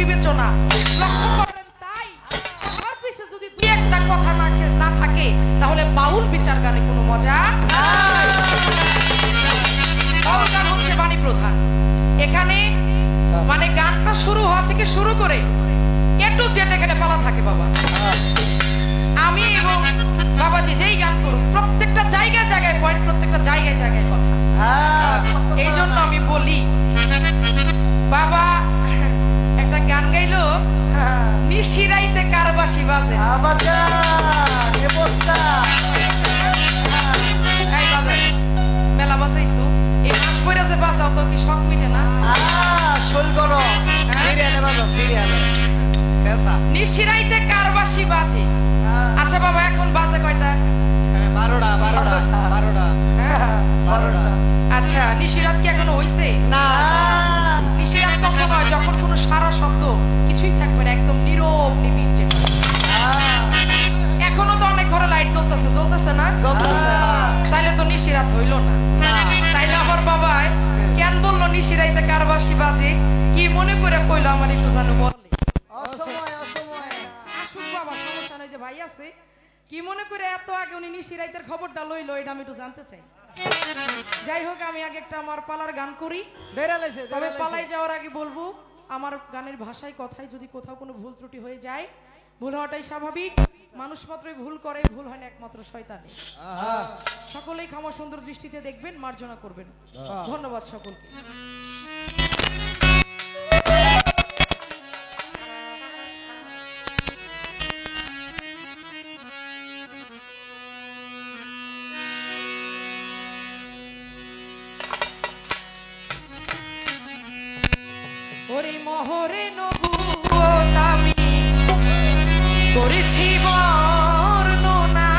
বিবেচনা লক্ষ্য করেন। তাই আমার পিছে যদি দুই একটা কথা না থাকে তাহলে বাউল বিচার গানে কোনো মজা নাই। বাউল গান হচ্ছে বাণী প্রধান। এখানে মানে গানটা শুরু হওয়া থেকে শুরু করে একটু জেট এখানে পালা থাকে বাবা। আমি এবং বাবাজি যেই গান করুন প্রত্যেকটা জায়গায় জায়গায় পয়েন্ট, প্রত্যেকটা জায়গায় জায়গায় কথা। এই জন্য আমি বলি বাবা একটা গান গাইলো নিশিরাইতে কারবাসি বাজে মেলা বাজাইছো এই মাস পরে যে বাজাও তো কি শখ মিটে না? নিশিরাইতে কারবাসি বাজে। আচ্ছা বাবা এখন বাজে কয়টা? 12টা। আচ্ছা নিশিরাত কি এখনো হইছে? না, নিশিরাত কখন হয়? যখন কোনো সারা শব্দ কিছুই থাকবে না, একদম নীরব নিবিড়। এখনো তো অনেক ঘরে লাইট জ্বলতেছে না? তাইলে তো নিশিরাত হইল না। তাইলে আমার বাবা কেন বললো নিশিরাইতে কারবাসি বাজে? কি মনে করে কইলো আমার একটু জানো বললে? আসুক বাবা, সমস্যা নাই। যে ভাই আছে কি মনে করে এত আগে উনি নিশিরাইতের খবরটা লইলো এটা আমি একটু জানতে চাই। যাই হোক আমি আগে একটা আমার পালার গান করি, তবে পালাই যাওয়ার আগে বলবো আমার গানের ভাষায় কথায় যদি কোথাও কোনো ভুল ত্রুটি হয়ে যায়, ভুল হওয়াটাই স্বাভাবিক। মানুষ মাত্রই ভুল করে, ভুল হয় না একমাত্র শয়তানে। সকলেই ক্ষমা সুন্দর দৃষ্টিতে দেখবেন, মার্জনা করবেন। ধন্যবাদ সকলকে। ওরে মোহরে নবুয়ত আমি করেছি বর্ণনা,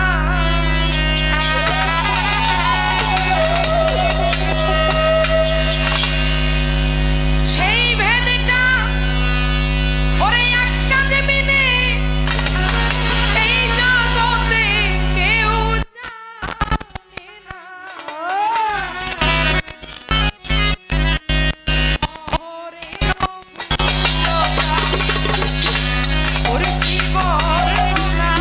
সেই ভেদটা ওরে একটা যে বিনে এই জগতে কেউ জানে না। ওরে জীবন না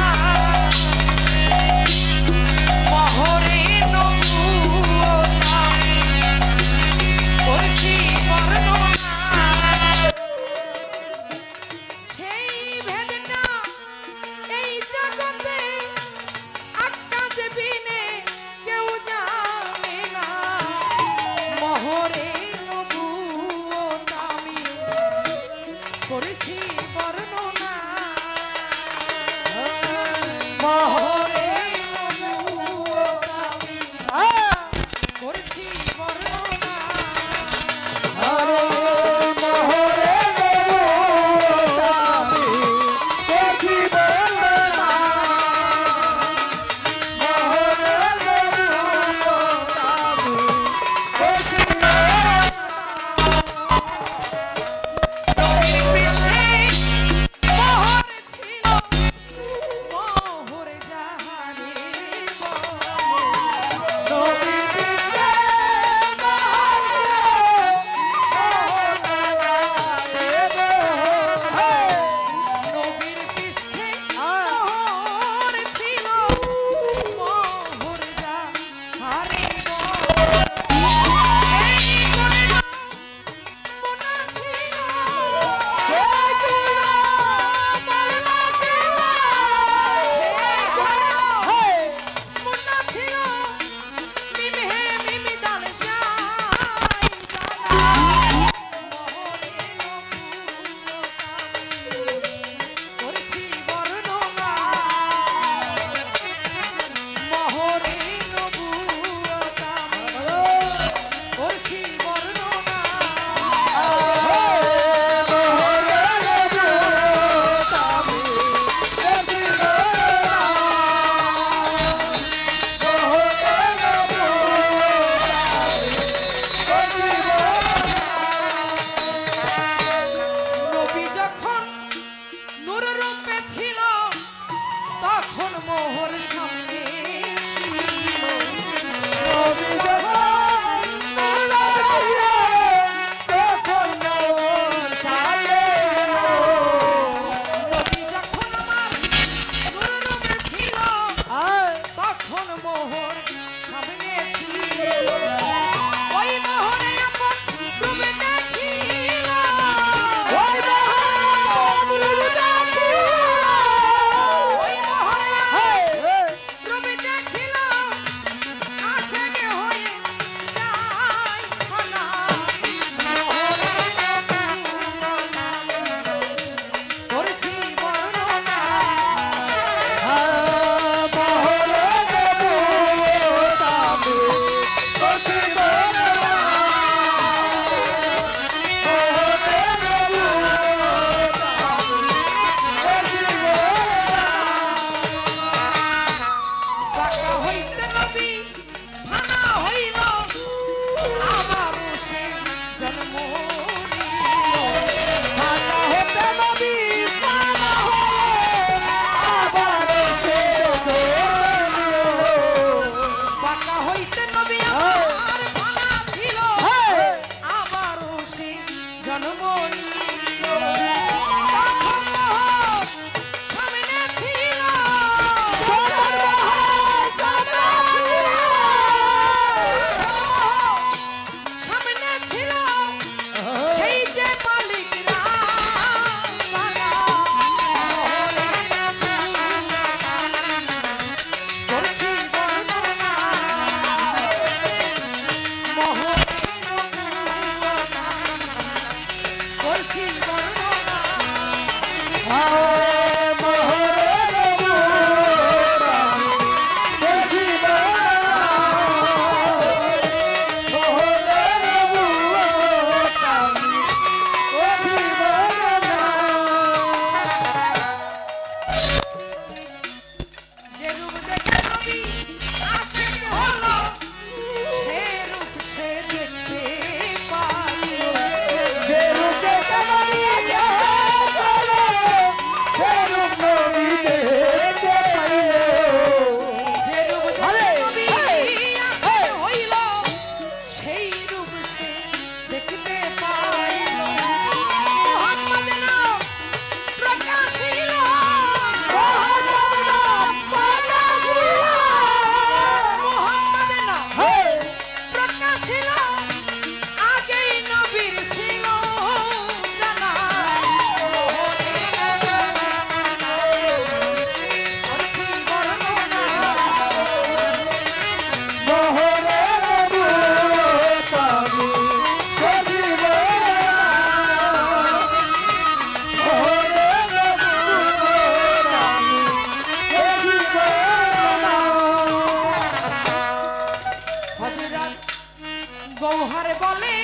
গৌহারে বলে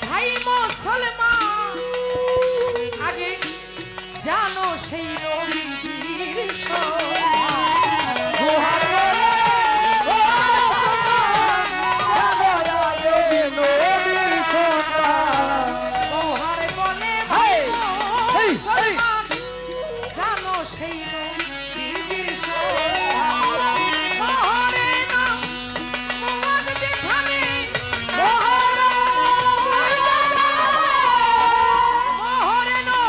ভাই মুসলমান আগে জানো সেই নবীর গৌহারে বলে ভাই মুসলমান জানো সেই নবীর মহরে না মোহাম্মদ যেখানে মহরে না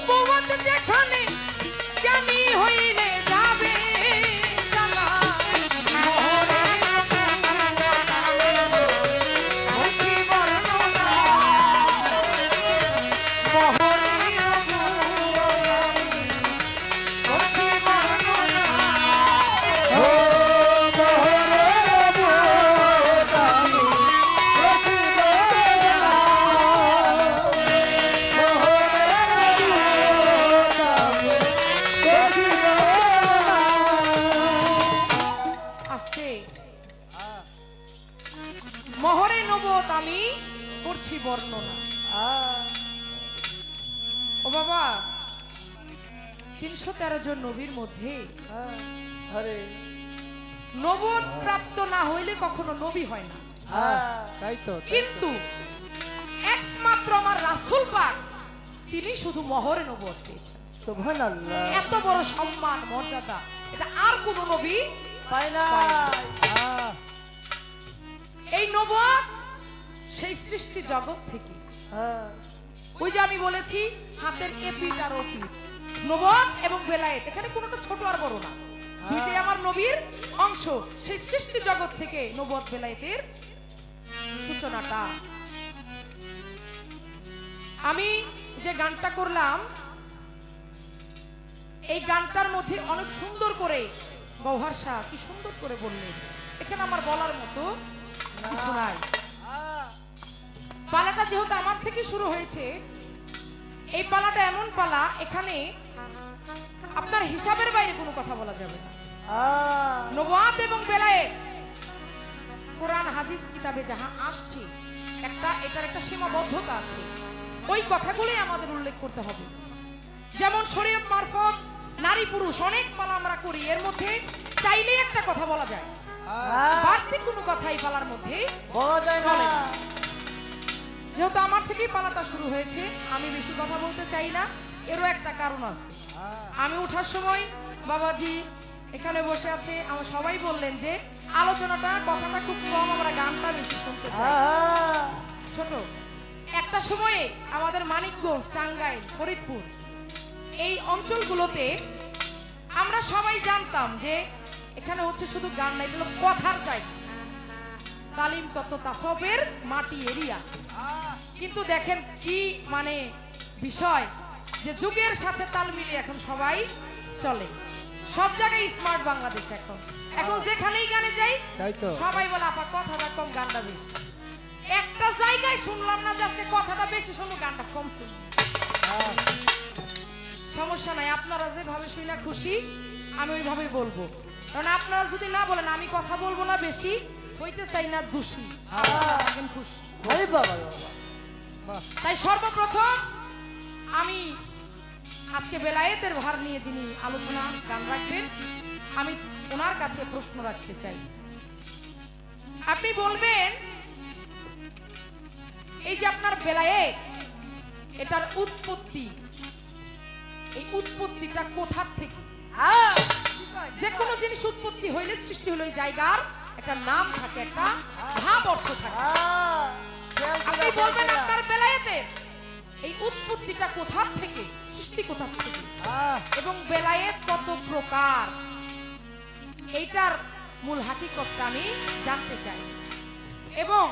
মোহাম্মদ যেখানে জানি হইলে যাবে জানা মহরে হইছি বর্ণনা মহরে হইছি বর্ণনা আজকে মহরে নবত আমি করছি বর্ণনা ও বাবা 313 জন নবীর মধ্যে নবত প্রাপ্ত না হইলে কখনো নবী হয় না তাই তো কিন্তু একমাত্র আমার রাসূল পাক তিনি শুধু মহরে নবত পেয়েছেন সুবহানাল্লাহ এত বড় সম্মান মর্যাদা এটা আর কোন নবী পায় না এই নবত সেই সৃষ্টি জগৎ থেকে ওই যে আমি বলেছি হাতের এপিট আর ওপিট নবত এবং বেলায়েত এখানে কোনোটা ছোট আর বড় না দুইটাই আমার নবীর অংশ সেই সৃষ্টি জগৎ থেকে নবত বেলায়েতের সূচনাটা আমি যে গানটা করলাম এই গানটার মধ্যে অনেক সুন্দর করে গৌহার শাহ কি সুন্দর করে বললেন এখানে আমার বলার মতো কিছু নাই পালাটা যেহেতু আমার থেকে শুরু হয়েছে এই পালাটা এমন পালা এখানে আপনার হিসাবের বাইরে কোনো কথা বলা যাবে না নবুয়াত এবং বেলায়েত কোরআন হাদিস কিতাবে যাহা আসছে এটার একটা সীমাবদ্ধতা আছে ওই কথাগুলোই আমাদের উল্লেখ করতে হবে যেমন শরীয়ত মারফত নারী পুরুষ অনেক পালা আমরা করি এর মধ্যে চাইলে একটা কথা বলা যায় বাড়তি কোনো কথাই পালার মধ্যে বলা যায় না যেহেতু আমার থেকেই পালাটা শুরু হয়েছে আমি বেশি কথা বলতে চাই না এরও একটা কারণ আছে আমি ওঠার সময় বাবাজি এখানে বসে আছে আমরা সবাই বললেন যে আলোচনাটা কথাটা খুব কম আমরা গানটা বেশি শুনতে চাই ছোট একটা সময়ে আমাদের মানিকগঞ্জ টাঙ্গাইল ফরিদপুর এই অঞ্চলগুলোতে আমরা সবাই জানতাম যে এখানে হচ্ছে শুধু গান না এটা হলো কথার জায়গা তালিম তত্ত্ব তাসবের মাটি এরিয়া কিন্তু দেখেন কি মানে বিষয় যে যুগের সাথে তাল মিলিয়ে এখন সবাই চলে সব জায়গায় স্মার্ট বাংলাদেশ এখন যেখানেই গানে যাই সবাই বলে আপা কথাটা কম গানটা বেশি একটা জায়গায় শুনলাম না যে আজকে কথাটা বেশি শুনবো গানটা কম শুনবো সমস্যা নাই আপনারা যেভাবে শুনে খুশি আমি ওইভাবেই বলবো কারণ আপনারা যদি না বলেন আমি কথা বলবো না বেশি হইতে চাই না খুশি খুশি তাই সর্বপ্রথম আমি আজকে বেলায়েতের ভার নিয়ে যিনি আলোচনা গান রাখবেন আমি ওনার কাছে প্রশ্ন রাখতে চাই আপনি বলবেন এই যে আপনার বেলায়েত এটার উৎপত্তি এই উৎপত্তিটা কোথা থেকে যে কোনো জিনিস উৎপত্তি হইলে সৃষ্টি হলো জায়গার একটা নাম থাকে একটা ভাব অর্থ থাকে আপনি বলবেন আপনার বেলায়েতের এই উৎপত্তিটা কোথা থেকে সৃষ্টি কোথা থেকে এবং বেলায়েত কত প্রকার এইটার মূল হাকিকতটা আমি জানতে চাই এবং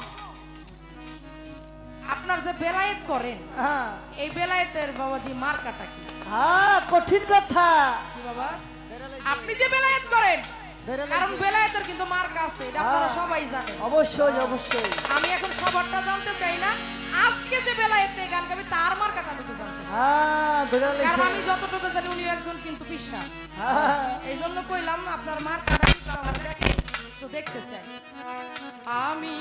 আপনার যে বেলায়েত করেন এই বেলায়েতের বাবাজি মার্কাটা কি কঠিন কথা কি বাবা আপনি যে বেলায়েত করেন কারণ বেলায়েতের কিন্তু মার্কা আছে এটা আপনারা সবাই জানেন অবশ্যই অবশ্যই আমি এখন খবরটা জানতে চাই না আজকে যে বেলায়েতে গান গাবে তার মার্কাটা আমি তো জানতে চাই কারণ আমি যতটুকু জানি উনি একজন কিন্তু পিসা এই জন্য কইলাম আপনার মার্কাটা তো দেখতে চাই আমি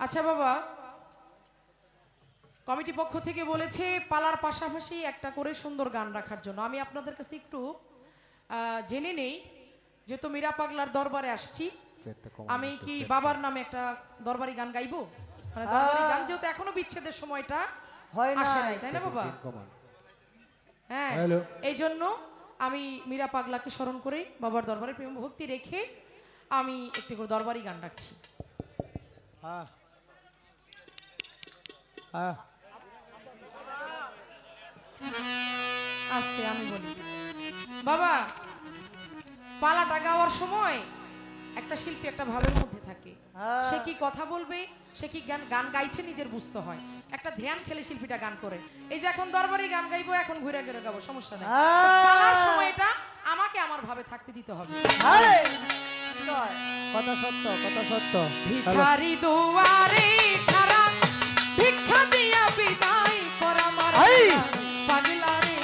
আচ্ছা বাবা, কমিটি পক্ষ থেকে বলেছে পালার পাশাপাশি একটা করে সুন্দর গান রাখার জন্য। আমি আপনাদের কাছে একটু জেনে নেই, যেহেতু মীরা পাগলার দরবারে আসছি, আমি কি বাবার নামে একটা দরবারি গান গাইবো? মানে দরবারি গান যেহেতু এখনো বিচ্ছেদের সময়টা হয় না, আসে নাই, তাই না বাবা? হ্যাঁ, এই জন্য আমি মীরা পাগলাকে স্মরণ করে বাবার দরবারে প্রেম ভক্তি রেখে আমি একটি করে দরবারি গান রাখছি। আস্তে আমি বলি, বাবা পালাটা গাওয়ার সময় একটা শিল্পী একটা ভাবের মধ্যে থাকে, সে কি কথা বলবে, সে কি গান গাইছে নিজের বুঝতে হয়, একটা ধ্যান খেলে শিল্পীটা গান করে। এই যে এখন দরবারি গান গাইবো, এখন ঘুরে ঘুরে গাবো, সমস্যা নেই, পালার সময়টা আমাকে আমার ভাবে থাকতে দিতে হবে। কথা সত্য, কথা সত্য। ভিখারি দুয়ারে খারা, ভিক্ষা দিয়া বিদায় করা আমার পাগলা রে,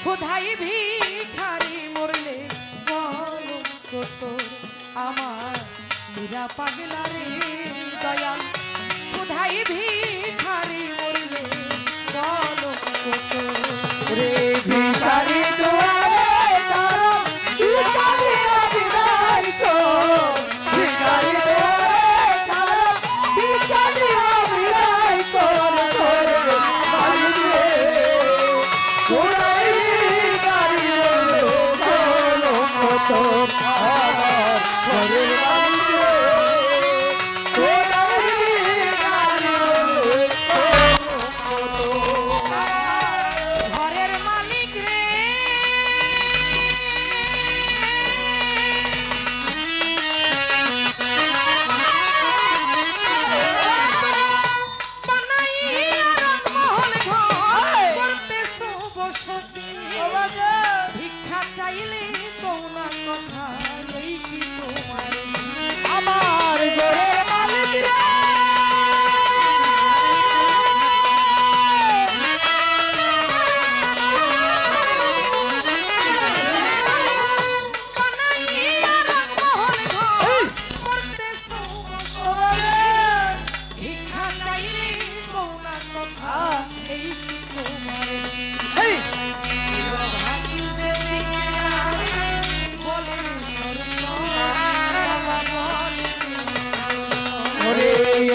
খোদাই ভিখারি মরলে কলঙ্ক তোর আমার মীরা পাগলা রে দয়াল, খোদাই ভিখারি মরলে কলঙ্ক তোর রে ভিখারি দুয়ারে কারো ভিখারি বিদায় কর, ভিখারি দুয়ারে কারো ভিখারি বিদায় কর, করে মালিক রে কোরাই ভিখারি কলঙ্ক তোর আমার ঘরের মালিক রে, কোরাই ভিখারি কলঙ্ক তোর। ঘরের মালিক রে বানাইয়া রাজমহল ঘর করতেছো বসতি, ভিক্ষা চাইলে কোনা কথা এই কি তোমার আমার ঘরের মালিক রে, বানাইয়া রাজমহল ঘর করতেছো বসতি, ভিক্ষা চাইলে কোনা কথা এই কি তোমার এই ভাগিসে দিনা বলে ওরে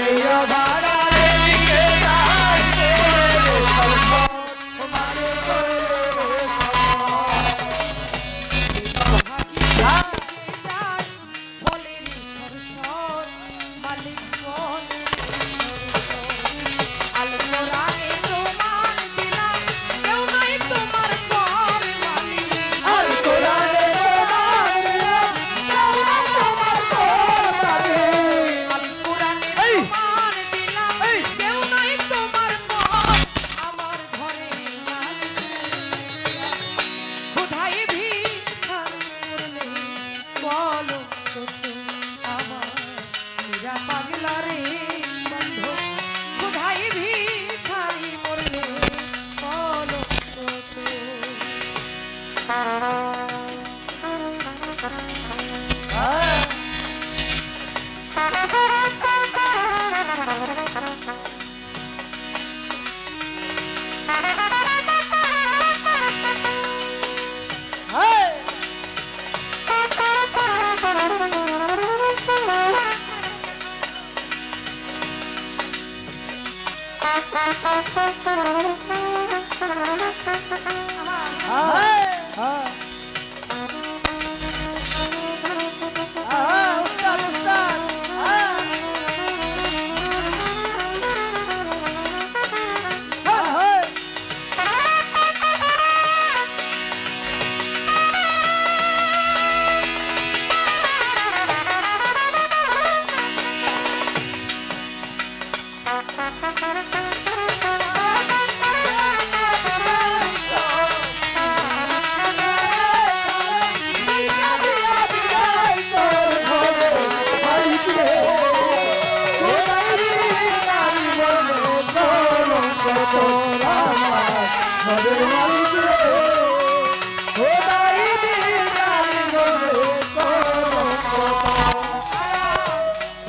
এই অভারা রে দিকে যাই রে সরসর তোমারে করে আর কোরআনে তোমার তোমার করে পাগলা রে বন্ধু, খুদাই ভিখারি মরলে কলঙ্ক উস্তাদ উস্তাদ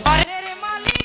ঘরের মালিক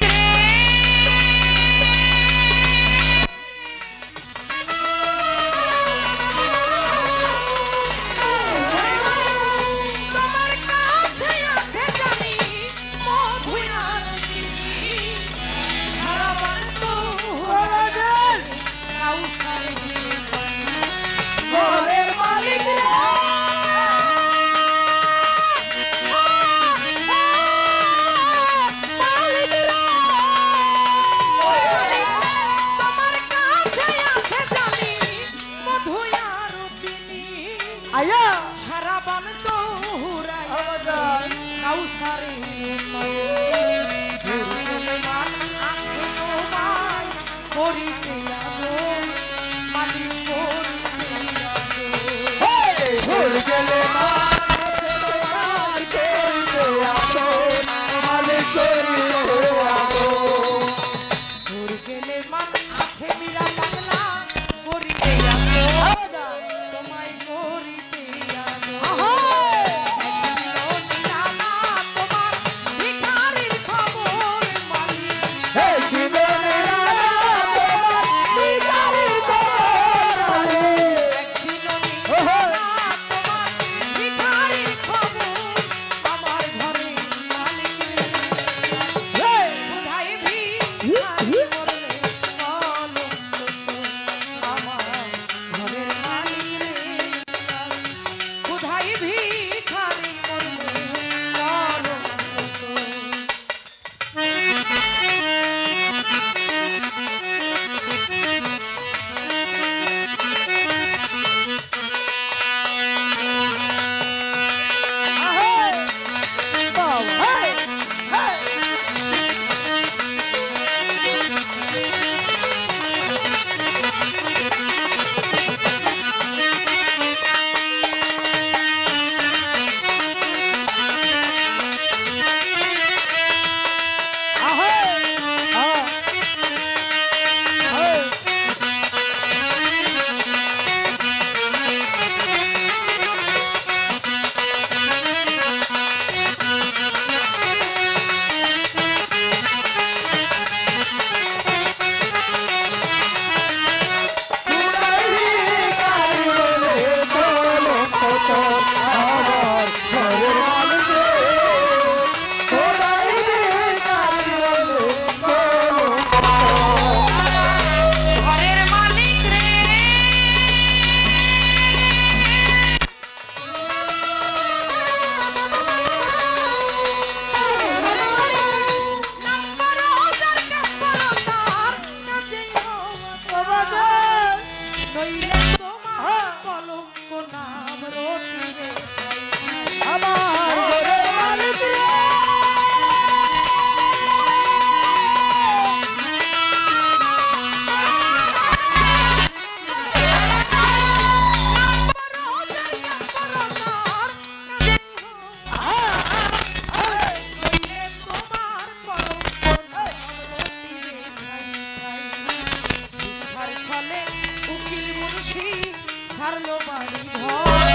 ছাড়লো বাড়ি ঘর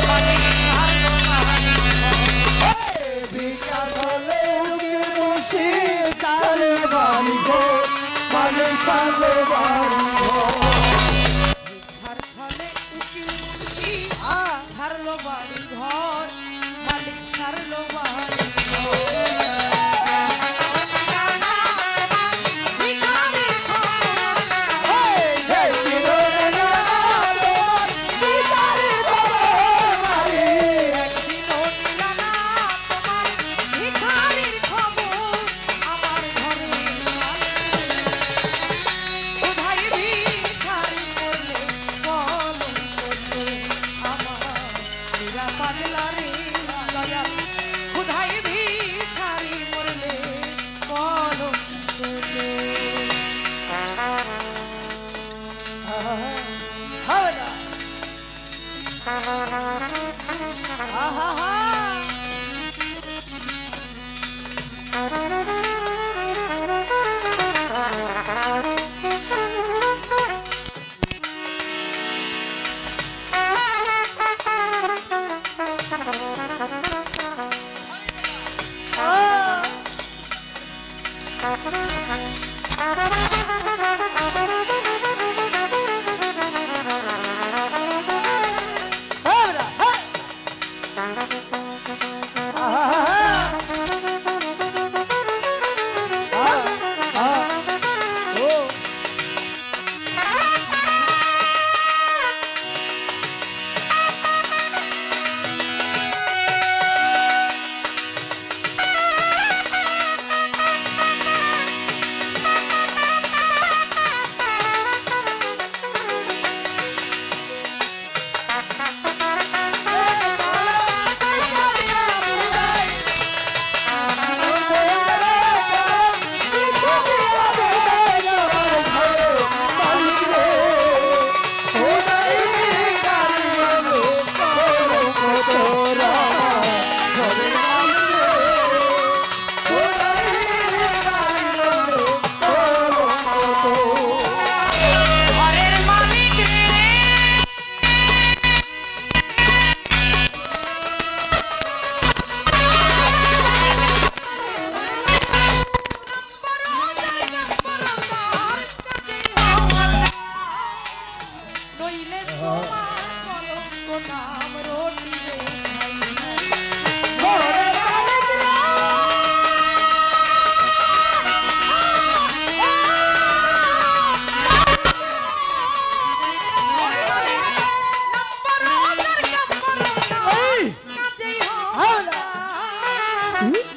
মালিক ছাড়লো বাড়ি ঘর বিকাশ হলে উকিল মুন্সি ছাড়লো বাড়ি ঘর মালিক ছাড়লো বাড়ি ঘর ঘর ছলে উকিল মুন্সি ছাড়লো বাড়ি ঘর মালিক ছাড়লো বাড়ি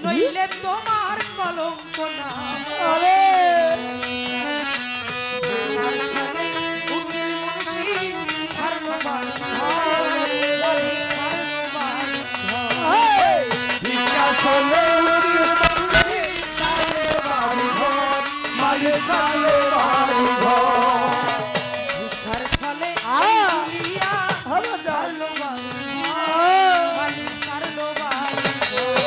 নইলে তোমার কলঙ্ক নাম উকিল মুন্সি ছাড়লো বাড়ি ঘর বিকাশ হলে উকিল মুন্সি ছাড়লো বাড়ি ঘর মালিক ছাড়লো বাড়ি ঘর ঘর ছলে দুলিয়া ছাড়লো বাড়ি ঘর মালিক ছাড়লো বাড়ি ঘর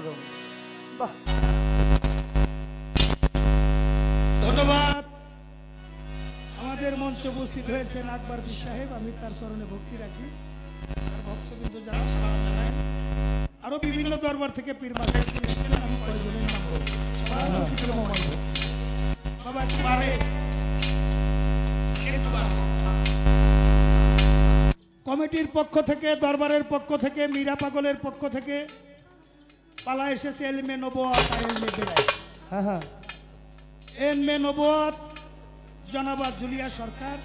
করুন। বাহ, ধন্যবাদ। আমাদের মঞ্চে উপস্থিত হয়েছেন আকবর বিশ সাহেব, আমি তার চরণে ভক্তি রাখি। আর ভক্তবৃন্দ যারা সালাম জানাই, আরো বিভিন্ন দরবার থেকে পীর মাসায় এসেছিলেন, আমি কয়েকজনের নাম বলবো। বাবা একটু বাড়ে, একটু বাড়ে। কমিটির পক্ষ থেকে, দরবারের পক্ষ থেকে, মীরা পাগলের পক্ষ থেকে পালা এসেছে এলমে নবুয়ত আর এলমে বেলায়েত। হ্যাঁ হ্যাঁ, এলমে নবুয়ত জনাবা জুলিয়া সরকার,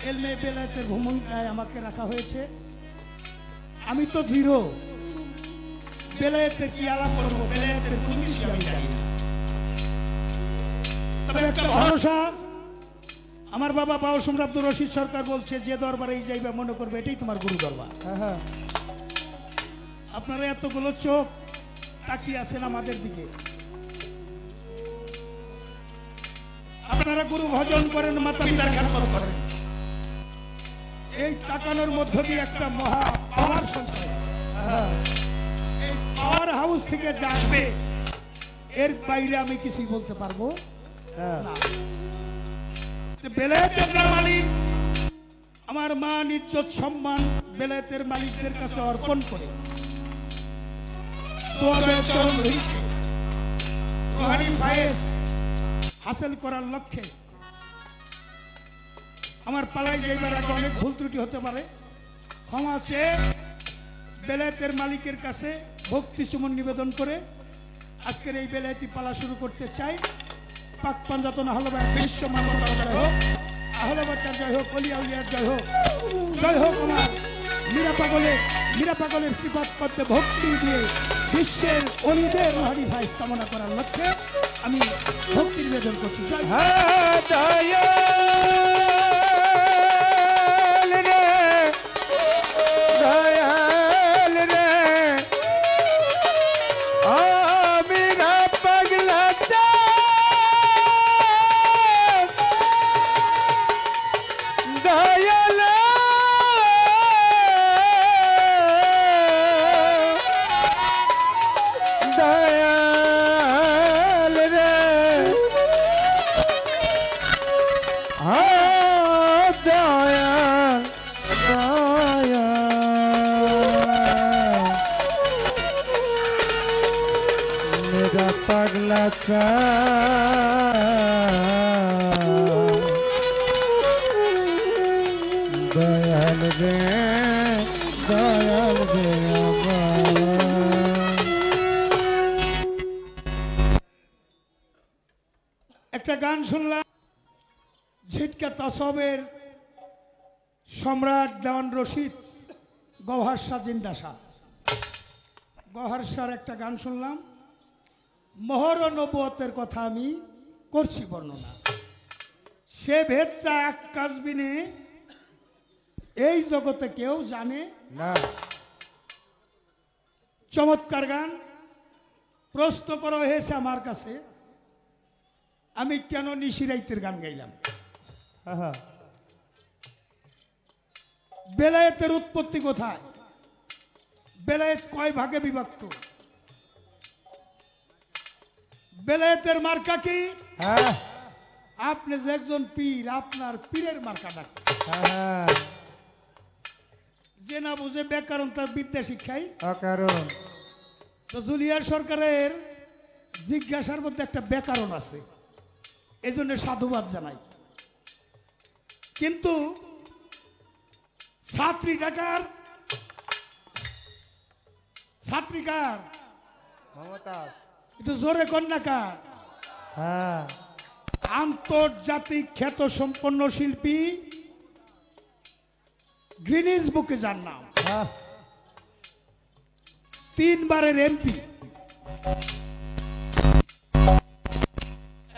এলমে বেলায়েতের ভূমিকায় আমাকে রাখা হয়েছে। আমি তো জিরো, বেলায়েতের কি আলাপ করবো, বেলায়েতের কোনো কিছু আমি জানি না। তবে একটা ভরসা, আমার বাবা বাউল সম্রাট আব্দুর রশিদ সরকার বলছে, যে দরবারেই যাইবা মনে করবে এটাই তোমার গুরু দরবার। হ্যাঁ হ্যাঁ, আপনারা এতগুলো চোখ তাকিয়ে আছেন আমাদের দিকে, আপনারা গুরু ভজন করেন, মাতা পিতার খ্যাতন করেন। এই তাকানোর মধ্য দিয়ে একটা মহা পাওয়ার সঞ্চয়, এই পাওয়ার হাউস থেকে যা আসবে এর বাইরে আমি কিছুই বলতে পারবো হ্যাঁ, না। বেলায়েতের মালিক, আমার মান ইজ্জত সম্মান বেলায়েতের মালিকদের কাছে অর্পণ করে দোয়াবের চরণ ধরেছে, রুহানি ফায়েজ হাসিল করার লক্ষ্যে আমার পালাই যাইবার আগে অনেক ভুল ত্রুটি হতে পারে, ক্ষমা চেয়ে বেলায়েতের মালিকের কাছে ভক্তি সুমন নিবেদন করে আজকের এই বেলায়েতি পালা শুরু করতে চাই। পাক পাঞ্জাতন আহলবাদ বিশ্ব মানবতার জয় হোক, আহলবাদটার জয় হোক, অলিয়া উলিয়ার জয় হোক, জয় হোক আমার মীরা পাগলের সিফাত পদ্মে ভক্তি দিয়ে বিশ্বের অলিদের রুহানি ফায়েজ কামনা করার লক্ষ্যে আমি ভক্তি নিবেদন করছি। জয় হোক। হ্যাঁ, দয়াল রে, দয়াল রে, আমিরা পাগলা দয়াল, দয়াল রে, হ্যাঁ দয়াল, দয়াল, মেরা পাগলা দয়াল রে, দয়াল রে আমার। একটা গান শুনলাম, ঝিটকা তসবের সম্রাট দেওয়ান রশিদ, গওহার শাহ জিন্দা শাহ, গওহার শাহর একটা গান শুনলাম। মোহর ও নবুয়তের কথা আমি করছি বর্ণনা, সে ভেদটা এক কাজবিনে এই জগতে কেউ জানে না, চমৎকার গান। প্রশ্ন করা হয়েছে আমার কাছে, আমি কেন নিশিরাইতের গান গাইলাম। হ্যাঁ হ্যাঁ, বেলায়েতের উৎপত্তি কোথায়, বেলায়েত কয় ভাগে বিভক্ত, বেলায়েতের মার্কা কি? হ্যাঁ আপনি যে একজন পীর, আপনার পীরের মার্কা ডাক, হ্যাঁ, যে না বুঝে ব্যাকরণ তার বিদ্যা শিক্ষাই। অকারণ, তো জুলিয়ার সরকারের জিজ্ঞাসার মধ্যে একটা ব্যাকরণ আছে, এই জন্য সাধুবাদ জানাই। কিন্তু ছাত্রীকার মমতাজ, একটু জোরে কন্যাকার, হ্যাঁ, আন্তর্জাতিক খ্যাত সম্পন্ন শিল্পী, গ্রিনিজ বুকে যার নাম, হ্যাঁ, 3 বারের এমপি।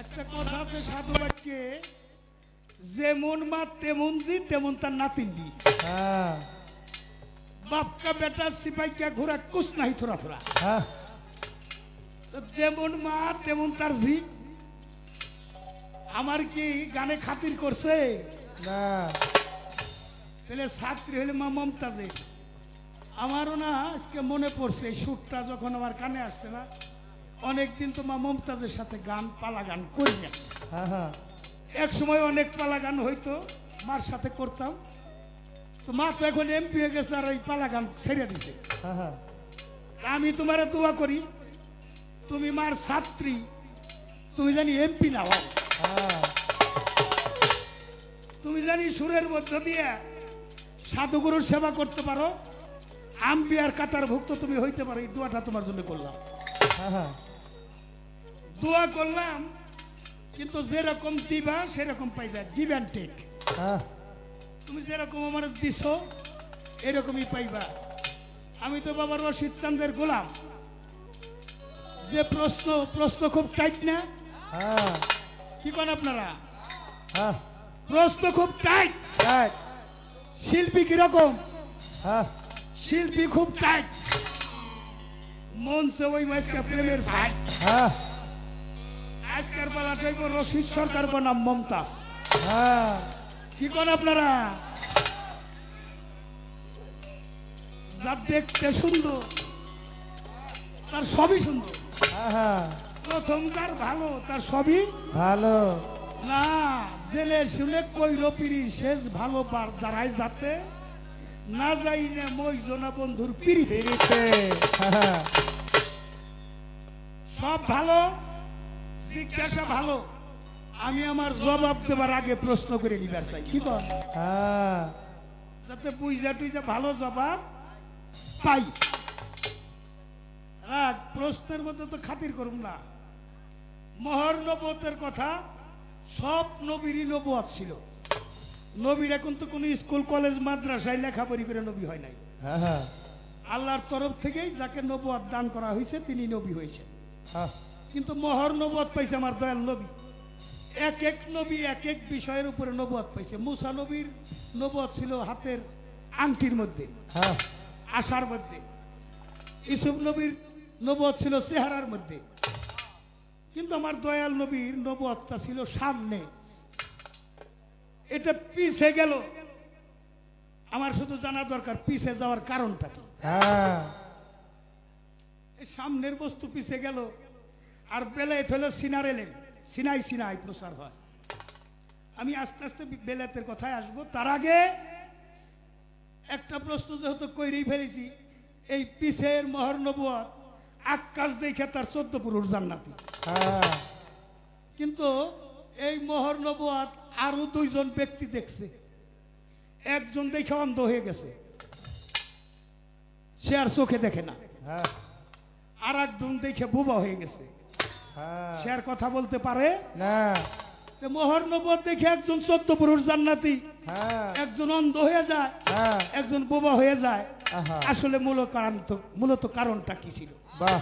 একটা কথা আছে সাধু বাক্যে, যেমন মা তেমন জি, তেমন তার নাতিন্দি। হ্যাঁ, बाप का बेटा सिपाही क्या घोड़ा कुछ नहीं थोड़ा थोड़ा হ্যাঁ, তো যেমন মা তেমন তার জি। আমার কি গানে খাতির করছে? না, তাহলে ছাত্রী হলে মা মমতাজে, আমারও না আজকে মনে পড়ছে এই সুরটা যখন আমার কানে আসছে না, অনেকদিন তো মা মমতাজের সাথে গান পালা গান করি না। হ্যাঁ হ্যাঁ এক সময় অনেক পালা গান হইতো, মার সাথে করতাম। তো মা তো এখন এমপি হয়ে গেছে আর ওই পালা গান ছেড়ে দিছে। হ্যাঁ হ্যাঁ আমি তোমার দোয়া করি, তুমি মার ছাত্রী, তুমি জানি এমপি না হও, হ্যাঁ তুমি জানি সুরের মধ্য দিয়ে সাধুগুরুর সেবা করতে পারো, আম্বিয়ার কাতার ভুক্ত তুমি হইতে পারো। এই দোয়াটা তোমার জন্য করলাম, হ্যাঁ হ্যাঁ দোয়া করলাম। কিন্তু যেরকম দিবা সেরকম পাইবা, গিভ অ্যান্ড টেক। হ্যাঁ তুমি যেরকম আমার দিছ এরকমই পাইবা। আমি তো বাবা রশিদ চান্দের গোলাম। যে প্রশ্ন খুব টাইট না, হ্যাঁ কি করেন আপনারা? হ্যাঁ প্রশ্ন খুব টাইট। রাইট শিল্পী কিরকম? হ্যাঁ শিল্পী খুব টাইট। মঞ্চে ওই মাঝকে প্রেমের ভাই। হ্যাঁ আজকের বেলাটাই রশিদ সরকার বনাম মমতা। হ্যাঁ কি করেন আপনারা? যা দেখতে সুন্দর তার সবই সুন্দর। হ্যাঁ প্রথম তার ভালো তার সবই ভালো না। জেলে শুনে কইল পিড়ি শেষ ভালো বার যারাই যাতে না যাই না মই জনা বন্ধুর পিড়ি। পিড়িতে হ্যাঁ সব ভালো, জিজ্ঞাসা ভালো। আমি আমার জবাব দেবার আগে প্রশ্ন করে নিবার চাই। কি কর? হ্যাঁ যাতে বুঝা টুইজা ভালো জবাব পাই। প্রশ্নের মধ্যে তো খাতির করুন না। মহর নবতের কথা, সব নবীরই নবুয়ত ছিল। নবীর এখন তো কোনো স্কুল কলেজ মাদ্রাসায় লেখাপড়ি করে নবী হয় নাই। হ্যাঁ হ্যাঁ আল্লাহর তরফ থেকেই যাকে নবুয়ত দান করা হয়েছে তিনি নবী হয়েছে। হ্যাঁ কিন্তু মহর নবুয়ত পাইছে আমার দয়াল নবী। এক এক নবী এক এক বিষয়ের উপরে নবুয়ত পাইছে। মুসা নবীর নবুয়ত ছিল হাতের আংটির মধ্যে, হ্যাঁ আশার মধ্যে। ইউসুফ নবীর নবুয়ত ছিল চেহারার মধ্যে। কিন্তু আমার দয়াল নবীর নবুয়তটা ছিল সামনে। এটা পিছে গেল। আমার শুধু জানা দরকার পিছে যাওয়ার কারণটা কি। হ্যাঁ এই সামনের বস্তু পিছে গেল আর বেলায়েত হলো সিনার এলেন। সিনাই সিনাই প্রচার হয়। আমি আস্তে আস্তে বেলায়েতের কথায় আসবো। তার আগে একটা প্রশ্ন যেহেতু কইরেই ফেলেছি, এই পিছের মহর নবুয়ত আকাশ দেখে তার 14 পুরুষ জান্নাতি। হ্যাঁ কিন্তু এই মহর নবুয়ত আরো 2 জন ব্যক্তি দেখছে। একজন দেখে অন্ধ হয়ে গেছে, সে আর চোখে দেখে না। হ্যাঁ আর একজন দেখে বোবা হয়ে গেছে, হ্যাঁ সে আর কথা বলতে পারে না তো মহর নবুয়ত দেখে একজন 14 পুরুষ জান্নাতি, হ্যাঁ একজন অন্ধ হয়ে যায়, হ্যাঁ একজন বোবা হয়ে যায়। আহা আসলে মূলত কারণটা কি ছিল? বাহ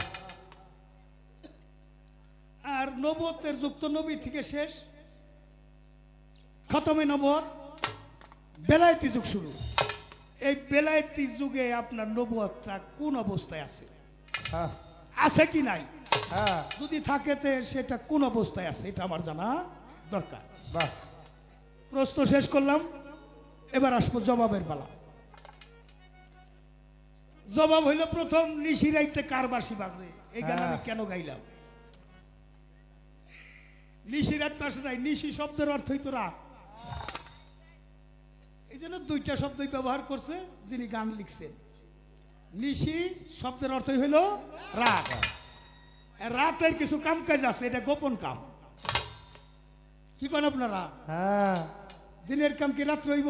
আর নবুয়তের যুক্ত নবী থেকে শেষ, খতমে নবুয়ত, বেলায়েতি যুগ শুরু। এই বেলায়েতি যুগে আপনার নবুয়তটা কোন অবস্থায় আছে? হ্যাঁ আছে কি নাই? হ্যাঁ যদি থাকে তে সেটা কোন অবস্থায় আছে এটা আমার জানা দরকার। বাহ প্রশ্ন শেষ করলাম, এবার আসবো জবাবের পালা। জবাব হইল প্রথম, নিশি রাইতে কার বাঁশি বাজে। এই গান আমি কেন গাইলাম? নিশি রাত পাশে নাই। নিশি শব্দের অর্থ হইতো রাত। এই জন্য 2টা শব্দই ব্যবহার করছে যিনি গান লিখছেন। নিশি শব্দের অর্থই হইল রাত। রাতের কিছু কাম কাজ আছে, এটা গোপন কাম। কি করেন আপনারা? হ্যাঁ দিনের কাম কি রাত রইব?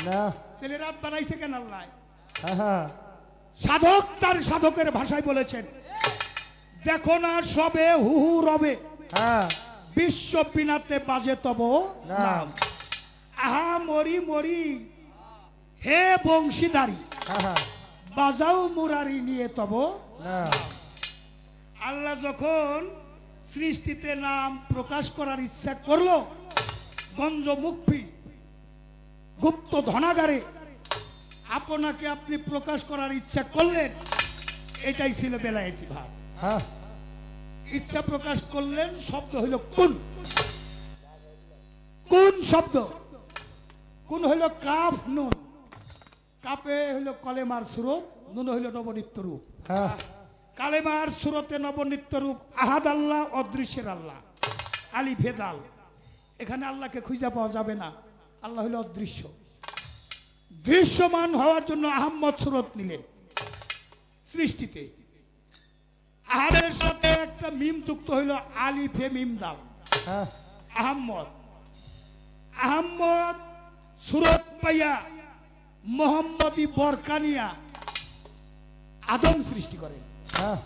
না তাহলে রাত বানাইছে কেন আল্লাহ? হ্যাঁ সাধক তার সাধকের ভাষায় বলেছেন, দেখো না সবে হু হু রবে, হ্যাঁ বিশ্ব বিনাতে বাজে তব নাম। আহা মরি মরি হে বংশীধারী, হ্যাঁ বাজাও মুরারি নিয়ে তব। না আল্লাহ যখন সৃষ্টিতে নাম প্রকাশ করার ইচ্ছা করলো, গঞ্জ মুক্তি গুপ্ত ধনাগারে আপনাকে আপনি প্রকাশ করার ইচ্ছা করলেন। এটাই ছিল বেলায়েতি ভাব। হ্যাঁ ইচ্ছা প্রকাশ করলেন, শব্দ হইল কোন। কোন শব্দ? কোন হইল কাফ নুন। কাপে হইল কলেমার সুরত, নুন হইল নবনিত্য রূপ। হ্যাঁ কালেমার সুরতে নবনিত্য রূপ, আহাদ আল্লাহ, অদৃশ্যের আল্লাহ, আলী ভেদাল। এখানে আল্লাহকে খুঁজে পাওয়া যাবে না, আল্লাহ হইল অদৃশ্য। দৃশ্যমান হওয়ার জন্য আহম্মদ সুরত নিলেন সৃষ্টিতে। আহারের সাথে একটা মিম যুক্ত হইল, আলিফে মিম দাল, হ্যাঁ আহম্মদ। আহম্মদ সুরত পাইয়া মোহাম্মদী বরকানিয়া আদম সৃষ্টি করেন। হ্যাঁ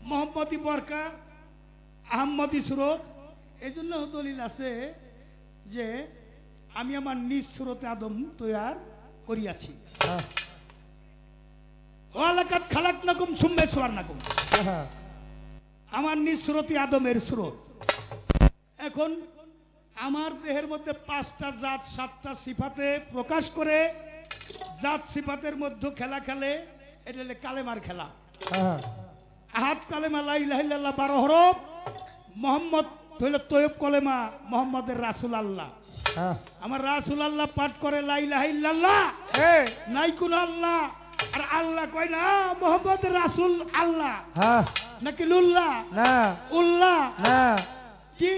মোহাম্মদী বরকা, আহম্মদী সুরত। এই জন্য দলিল আছে যে আমি আমার নিজ সুরতে আদম তৈয়ার করিয়াছি। হ্যাঁ ওয়ালাকাদ খালাকনাকুম সুম্মা সাওয়ারনাকুম, হ্যাঁ আমার নিজ সুরতি আদমের সুরত। এখন আমার দেহের মধ্যে 5টা জাত 7টা সিফাতে প্রকাশ করে, জাত সিফাতের মধ্যে খেলা খেলে, এটা হলো কালেমার খেলা। হ্যাঁ আহাদ কালেমা লা ইলাহা ইল্লাল্লাহ 12 হরফ, মোহাম্মদ হইল তৈয়ব কলেমা, মোহাম্মদের রাসূল আল্লাহ। হ্যাঁ আমার রাসূল আল্লাহ পাঠ করে লা ইলাহা ইল্লাল্লাহ, এই নাই কোন আল্লাহ। আর আল্লাহ কয় না মোহাম্মদ রাসূল আল্লাহ, হ্যাঁ নাকি লুল্লাহ না উল্লাহ না কি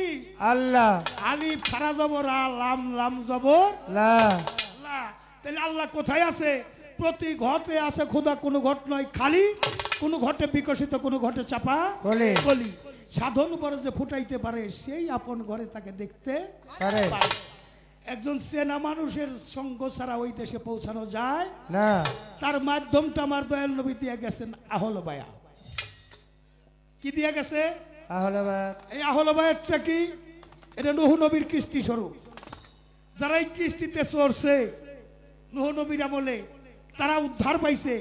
আল্লাহ আলিফ খারা জবর আ, লাম লাম জবর লা আল্লাহ। তাহলে আল্লাহ কোথায় আছে? প্রতি ঘটে আছে খোদা, কোনো ঘট নয় খালি, কোনো ঘটে বিকশিত, কোনো ঘটে চাপা কলি। কলি। সাধন উপরে যে ফুটাইতে পারে সেই আপন ঘরে তাকে দেখতে পারে পারে। একজন চেনা মানুষের সঙ্গ ছাড়া ওই দেশে পৌঁছানো যায় না। তার মাধ্যমটা আমার দয়াল নবী দিয়ে গেছেন আহল বায়া। কি দিয়ে গেছে? তাহলে বাদ এই আহল বায়াতটা কি? এটা নূহ নবীর কিস্তি স্বরূপ। যারা এই কিস্তিতে চড়ছে নূহ নবীর আমলে, তারা উদ্ধার পাইছে।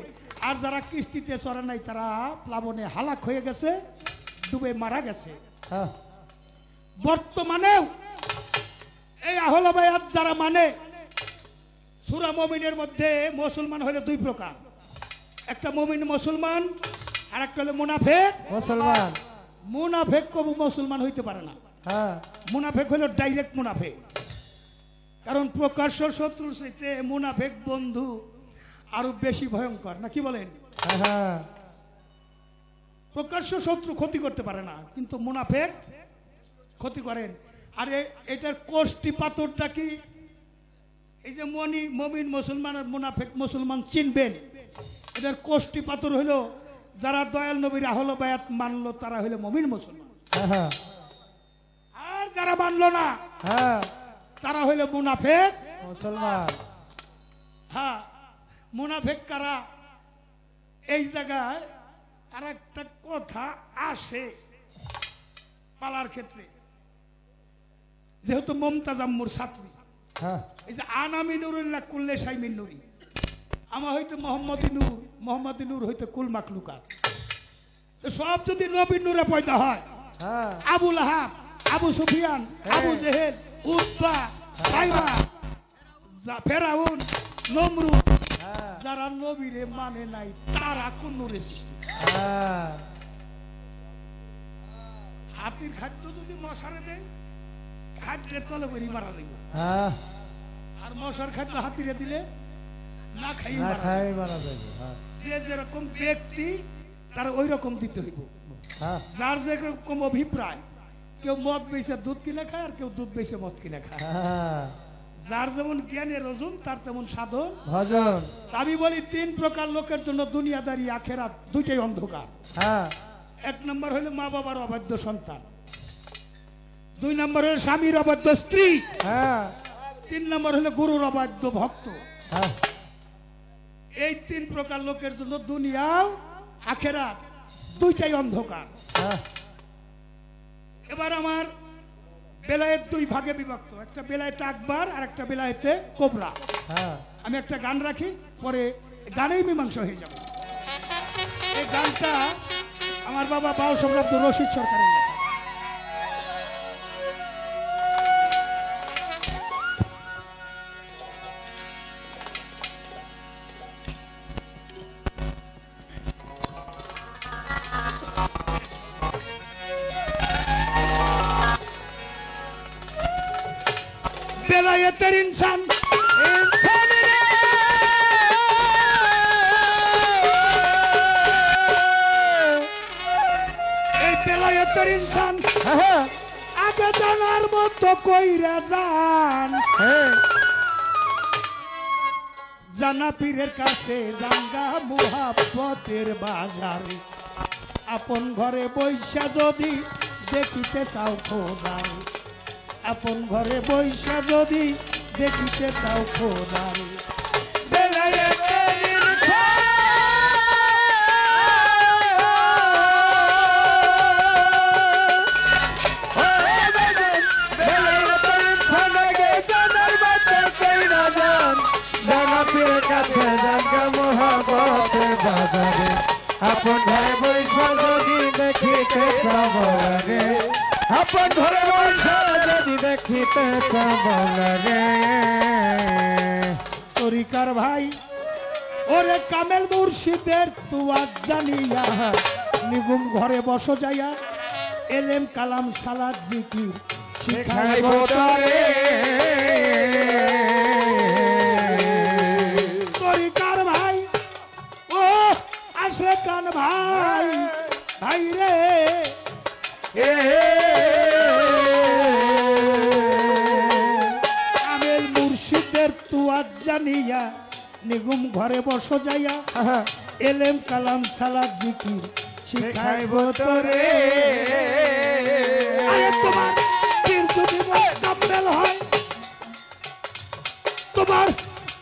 আর যারা কিস্তিতে চড়ে নাই তারা প্লাবনে হালাক হয়ে গেছে, ডুবে মারা গেছে। হ্যাঁ বর্তমানেও এই আহল বায়াত যারা মানে, সূরা মুমিনের মধ্যে মুসলমান হলো 2 প্রকার, একটা মুমিন মুসলমান আর একটা হলো মুনাফিক মুসলমান। মুনাফিক কবু মুসলমান হইতে পারে না। হ্যাঁ মুনাফিক হলো ডাইরেক্ট মুনাফিক, কারণ প্রকাশ্য শত্রুর চাইতে মুনাফিক বন্ধু আরো বেশি ভয়ঙ্কর, না কি বলেন? হ্যাঁ প্রকাশ্য শত্রু ক্ষতি করতে পারে না, কিন্তু মুনাফিক ক্ষতি করেন। আরে এটার কোষ্টি পাথরটা কি? এই যে মমিন মুসলমান আর মুনাফিক মুসলমান চিনবেন, এটার কোষ্টি পাথর হইল যারা দয়াল নবীর আহলে বায়াত মানলো তারা হইল মমিন মুসলমান। হ্যাঁ আর যারা মানলো না হ্যাঁ তারা হইল মুনাফিক মুসলমান। হ্যাঁ, মুনাফিক কারা? এই জায়গায় আর একটা কথা আসে পালার ক্ষেত্রে, যেহেতু মমতাজ আম্মুর ছাত্রী, হ্যাঁ এই যে আনামি নুরুল্লাহ কুল্লে সাইমিন নুরি, আমার হইতে মোহাম্মদী নূর, মোহাম্মদী নূর হইতে কুল মাকলুকাত। তো সব যদি নবীর নূরে পয়দা হয়, হ্যাঁ আবু লাহাব, আবু সুফিয়ান, আবু জেহেল, উতবা, সাইবা, ফেরাউন, নমরুদ, হ্যাঁ যারা নবীরে মানে নাই তারা কোন নূরে সৃষ্টি? হ্যাঁ হাতির খাদ্য যদি মশারে দেয়, খাদ্যের তলে বেরি মারা দেব। হ্যাঁ আর মশার খাদ্য হাতিরে দিলে না খাই না মারা দেব। খাই মারা যাবে। হ্যাঁ যে যেরকম ব্যক্তি তার ওই রকম দিতে হইব। হ্যাঁ যার যেরকম অভিপ্রায়, কেউ মদ বেচে দুধ কিনে খায় আর কেউ দুধ বেচে মদ কিনে খায়। হ্যাঁ যার যেমন জ্ঞানের ওজন তার তেমন সাধন। ভজন। আমি বলি 3 প্রকার লোকের জন্য দুনিয়াদারি আখেরাত দুইটাই অন্ধকার। হ্যাঁ 1 নম্বর হলো মা বাবার অবাধ্য সন্তান, 2 নম্বর হলো স্বামীর অবাধ্য স্ত্রী, হ্যাঁ 3 নম্বর হলো গুরুর অবাধ্য ভক্ত। হ্যাঁ এই 3 প্রকার লোকের জন্য দুনিয়াও আখেরাত দুইটাই অন্ধকার। হ্যাঁ এবার আমার বেলায়েত 2 ভাগে বিভক্ত, একটা বেলায়েতে আকবর আর একটা বেলায়েতে কোবরা। হ্যাঁ আমি একটা গান রাখি, পরে গানেই মীমাংসা হয়ে যাবে। এই গানটা আমার বাবা বাউল সম্রাট রশিদ সরকারের লেখা। বেলায়েতের ইনসান ইনসান রে বেলায়েতের ইনসান আগে জানার মতো কইরা যান জানা পীরের কাছে জাঙ্গা মুহাব্বতের বাজারে আপন ঘরে বৈশা যদি দেখিতে চাও খোদার আপন ঘরে বৈশা যদি দেখিতে চাও খোদার কাছে জাগা মহাবতের বাজারে আপন ঘরে বৈশা যদি দেখিতে চাব লাগে আপন ঘরে বৈশা যদি দেখিতে চাব লাগে তরিকার ভাই ওরে কামেল মুর্শিদের তুয়া জানিয়া নিগুম ঘরে বসো যাইয়া এলেম কালাম সালাদ জিকির শিখাইব তরে তরিকার ভাই ও আসে কান ভাই ভাই রে কামেল মুর্শিদের তুয়া জানিয়া নিগুম ঘরে বসো যাইয়া এলেম কালাম সালাদ জিকির শিখাইব তোরে আরে তোমার পীর যদি মুকাম্মেল হয় তোমার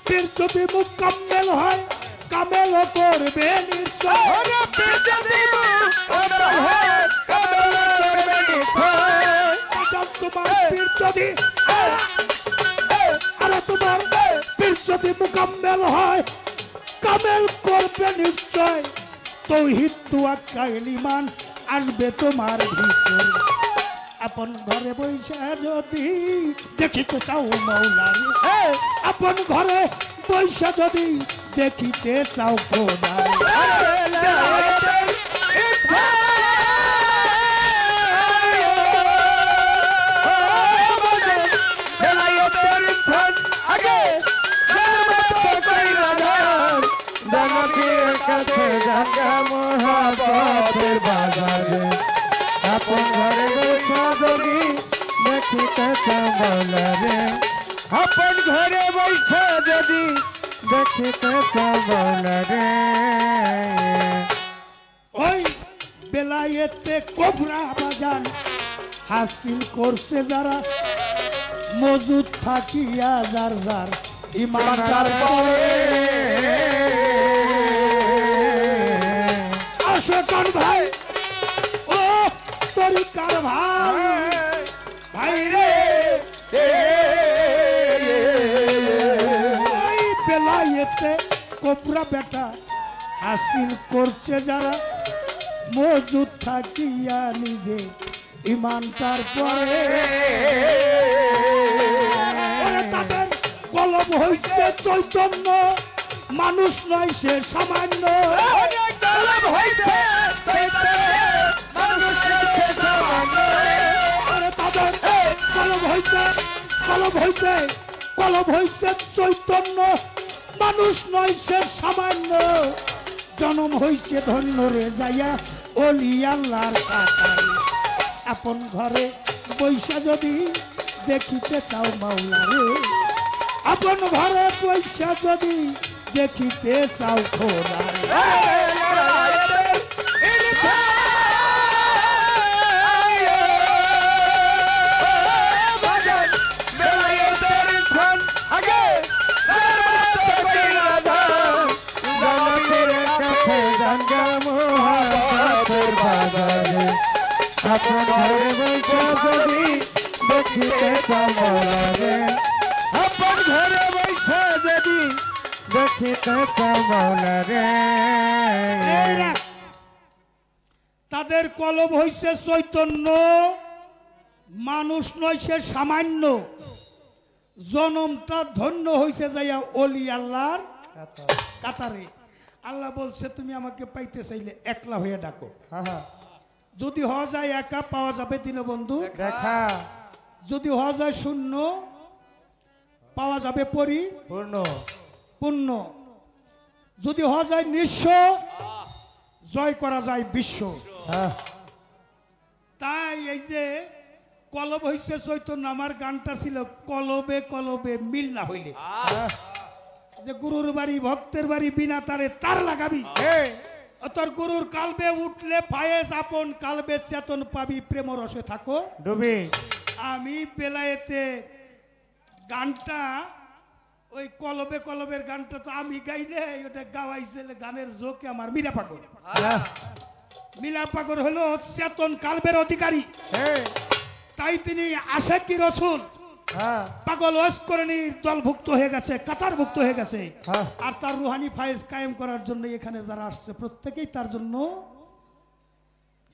পীর যদি মুকাম্মেল হয় কামেল করবে নিশ্চয় তোমার পীর যদি আরে তোমার পীর যদি মুকাম্মেল হয় কামেল করবে নিশ্চয় তৌহিদ তাওয়াক্কুল ঈমান আসবে তোমার ভিতর আপন ঘরে বৈশা যদি দেখিতে চাও মাওলারে আপন ঘরে বৈশা যদি দেখিতে চাও খোদারে কাছে জাগা মহাবতের বাজারে আপন ঘরে বৈশা যদি দেখিতে চাব লাগে আপন ঘরে বৈশা যদি দেখিতে চাব লাগে ওই বেলায়েতে কোবরা বাজান হাসিল করছে যারা মজুদ থাকিয়া যার যার ইমানদার পরে আশেকান ভাই ও তরিকার ভাই ভাই রে ওই বেলায়েতে কোবরা বেটা হাসিল করছে যারা মজুদ থাকিয়া নিজে ইমানদার পরে তাদের কলম হইছে চৈতন্য মানুষ নয় সে সামান্য তাদের কলম হইছে চৈতন্য মানুষ নয় সে সামান্য জন্ম হইছে ধন্য রে যাইয়া ওলি আল্লাহর কাতারে আপন ঘরে বৈশা যদি দেখিতে চাও মাওলারে আপন ঘরে বৈশা যদি দেখিতে চাও খোদারে আপন ঘরে বৈশা যদি দেখিতে চাব লাগে আপন ঘরে বৈশা যদি দেখিতে চাব লাগে তাদের কলম হইছে চৈতন্য মানুষ নয় সে সামান্য জনমটা ধন্য হইছে যাইয়া ওলি আল্লাহর কাতারে আল্লাহ বলছে তুমি আমাকে পাইতে চাইলে একলা হয়ে ডাকো যদি হওয়া যায় একা পাওয়া যাবে দীনবন্ধু দেখা যদি হওয়া যায় শূন্য পাওয়া যাবে পরিপূর্ণ পূর্ণ যদি হওয়া যায় নিঃস্ব জয় করা যায় বিশ্ব এই যে কলব হইছে চৈতন্য, আমার গানটা ছিল কলবে কলবে মিল না হইলে, যে গুরুর বাড়ি ভক্তের বাড়ি বিনা তারে তার লাগাবি, তোর গুরুর কালবে উঠলে ফায়েজ আপন কালবে চেতন পাবি, প্রেম রসে থাকো ডুবি। আমি বেলায়েতে গানটা ওই কলবে কলবের গানটা তো আমি গাইলে, ওটা গাওয়াইছে গানের জোকে আমার মীরা পাগল। মীরা পাগল হলো চেতন কালবের অধিকারী, তাই তিনি আশিকি রসুল পাগল ওয়াসকরণী দলভুক্ত হয়ে গেছে, কাতারভুক্ত হয়ে গেছে। আর তার রুহানি ফায়েজ কায়েম করার জন্য এখানে যারা আসছে প্রত্যেকেই তার জন্য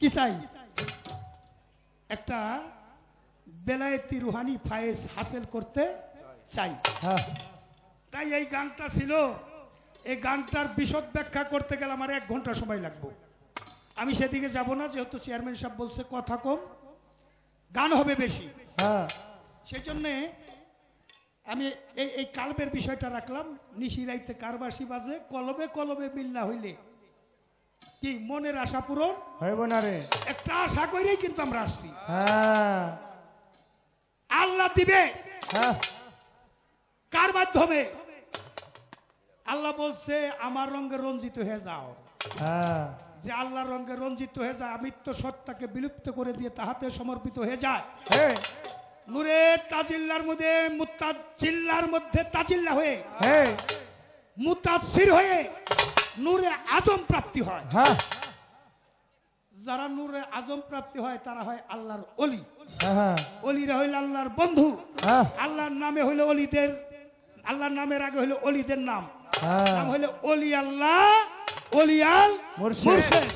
কি চাই, একটা বেলায়েতি রুহানি ফায়েজ হাসিল করতে চাই। তাই এই গানটা ছিল, এই গানটার বিশদ ব্যাখ্যা করতে গেলে আমার 1 ঘন্টা সময় লাগবে। আমি সেদিকে যাব না, যেহেতু চেয়ারম্যান সাহেব বলছে কথা কম গান হবে বেশি, সেই জন্যে আমি এই কালবের বিষয়টা রাখলাম। নিশি রাইতে কারবাসি বাজে, কলবে কলবে মিল্লা হইলে কি মনের আশা পূরণ হইব না রে। একটা আশা করেই কিন্তু আমরা আসছি, আল্লাহ দিবে কার মাধ্যমে? আল্লাহ বলছে আমার রঙে রঞ্জিত হয়ে যাও, যে আল্লাহর রঙে রঞ্জিত হয়ে যায়, আমিত্ব সত্তাকে বিলুপ্ত করে দিয়ে তাহাতে সমর্পিত হয়ে যায়। নূরে তাজিল্লার মধ্যে মুত্তাজিল্লার মধ্যে তাজিল্লা হয়ে মুতাসসির হয়ে নূরে আজম প্রাপ্তি হয়। যারা নূরে আজম প্রাপ্তি হয় তারা হয় আল্লাহর ওলি। ওলিরা হইল আল্লাহর বন্ধু। আল্লাহর নামে হইল ওলিদের, আল্লাহর নামের আগে হইল ওলিদের নাম, নাম হইল ওলি আল্লাহ, ওলিয়াল মুর্শিদ।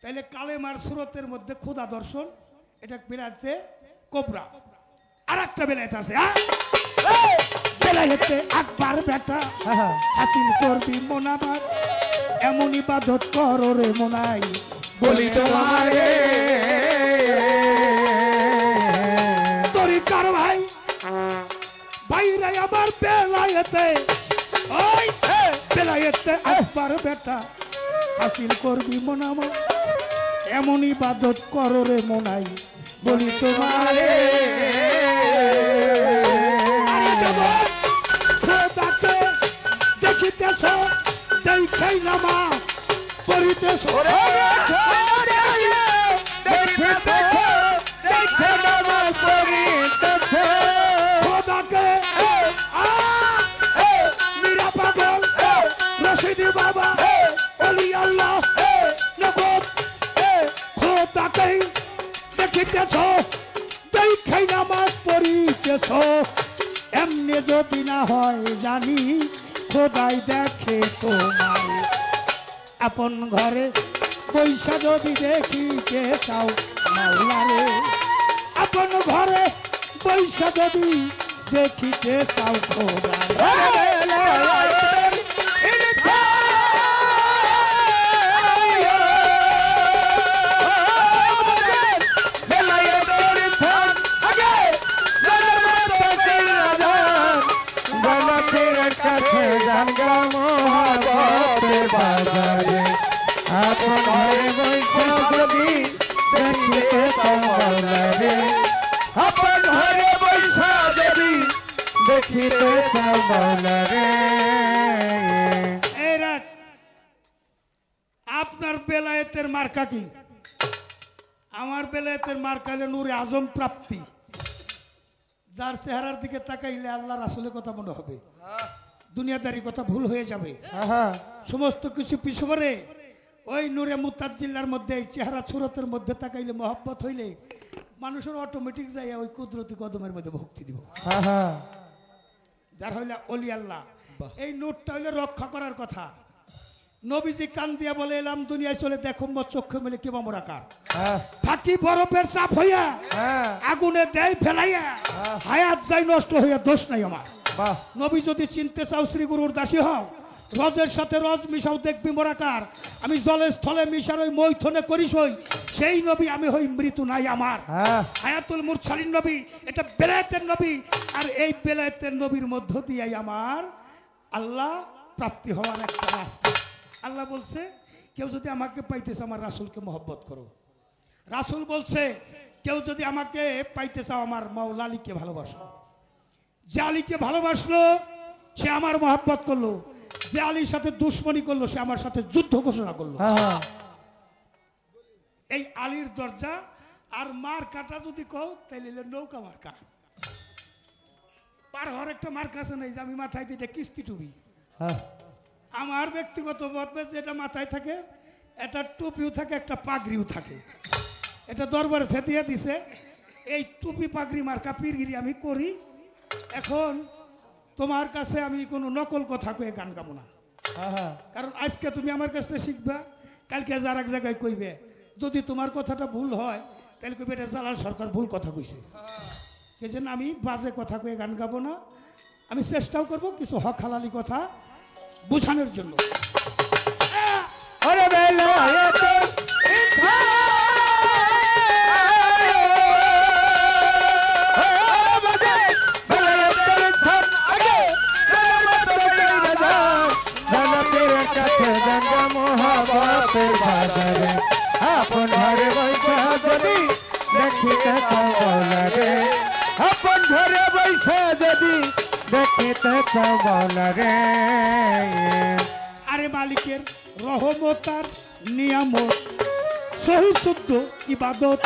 তাইলে কালেমার সুরতের মধ্যে খোদা দর্শন, এটা বেলায়েতে কোবরা। আর একটা বেলায়েত আছে, বেলায়েতে আকবার বেটা হাসিল করবি মোনাবাদ, এমন ইবাদত করো রে মোনাই বলি তোমারে তরিকার ভাই ভাইরা আবার বেলায়েতে, ওই বেলায়েতে আকবার বেটা হাসিল করবি মোনাবাদ, এমন ইবাদত করো রে মোনাই বলি তোমারে। খোদাকে দেখিতেছ দেখাই নামাজ পড়িতেছ, খোদাকে মীরা পাগল রশিদি বাবা ওলি আল্লাহ নগদ, খোদাকে দেখিতেছ দেখাই নামাজ পড়িতেছ, এমনি যদি না হয় জানি খোদাই দেখে তোমার, আপন ঘরে পয়সা যদি দেখিতে চাও মাওলারে, আপন ঘরে পয়সা যদি দেখিতে চাও খোদা। আপন ঘরে বৈশা যদি দেখিতে চাওয়ারে, আপন ঘরে বৈশা যদি দেখিতে চাওয়ারে। এই রাখ, আপনার বেলায়েতের মার্কা কি? আমার বেলায়েতের মার্কা হলো নূরে আজম প্রাপ্তি। যার চেহারার দিকে তাকাইলে আল্লাহ রাসূলের কথা মনে হবে, দুনিয়াদারি কথা ভুল হয়ে যাবে, সমস্ত কিছু পিছনে ওই নূরে মুতাজ্জিল্লার মধ্যে চেহারা সুরতের মধ্যে তাকাইলে মহব্বত হইলে মানুষের অটোমেটিক যাই ওই কুদরতি কদমের মধ্যে ভক্তি দিব। যার হইলে অলি আল্লাহ। এই নূরটা হইলে রক্ষা করার কথা। নবীজি কান দিয়া বলে এলাম দুনিয়ায় চলে দেখো চক্ষু মেলে কেবা মোরাকার, থাকি বরফের চাপ হইয়া আগুনে দেয় ফেলাইয়া, হায়াত যাই নষ্ট হইয়া দোষ নাই আমার। নবী যদি চিনতে চাও শ্রী গুরুর দাসী হও, রজের সাথে রজ মিশাও দেখবি মোরাকার, আমি জলে স্থলে মিশার ওই মৈথনে করিস ওই সেই নবী আমি হই মৃত্যু নাই আমার। হায়াতুল মুরসালিন নবী, এটা বেলায়েতের নবী, আর এই বেলায়েতের নবীর মধ্য দিয়েই আমার আল্লাহ প্রাপ্তি হওয়ার একটা রাস্তা। আল্লাহ বলছে কেউ যদি আমাকে পাইতেছে আমার রাসূলকে মহব্বত করো, রাসূল বলছে কেউ যদি আমাকে পাইতে চাও আমার মাওলা আলীকে ভালোবাসো। যে আলীকে ভালোবাসলো সে আমার মহব্বত করলো, যে আলীর সাথে দুশ্মনী করলো সে আমার সাথে যুদ্ধ ঘোষণা করলো। এই আলীর দরজা। আর মার কাটা যদি কও তাইলে নৌকা মার্কা। পার হওয়ার একটা মার্কা আছে না, যে আমি মাথায় দিতে কিস্তি টুপি। আমার ব্যক্তিগত মতভেদ, যেটা মাথায় থাকে একটা টুপিও থাকে, একটা পাগড়িও থাকে। এটা দরবারে থেতিয়ে দিছে। এই টুপি পাগড়ি মার্কা পীরগিরি আমি করি। এখন তোমার কাছে আমি কোনো নকল কথা কয়ে গান গাবো না, কারণ আজকে তুমি আমার কাছে শিখবা, কালকে যার এক জায়গায় কইবে। যদি তোমার কথাটা ভুল হয় তাহলে কইবে এটা জালাল সরকার ভুল কথা কইছে। এই জন্য আমি বাজে কথা কয়ে গান গাবো না। আমি চেষ্টাও করব কিছু হক হালালি কথা বোঝানোর জন্য। আপন ঘরে বৈঠা যদি দেখিতে চাওয়ারে, আপন ঘরে বৈঠা যদি দেখিতে চাওয়ারে। আরে মালিকের রহমত আর নিয়ামত, সহি শুদ্ধ ইবাদত,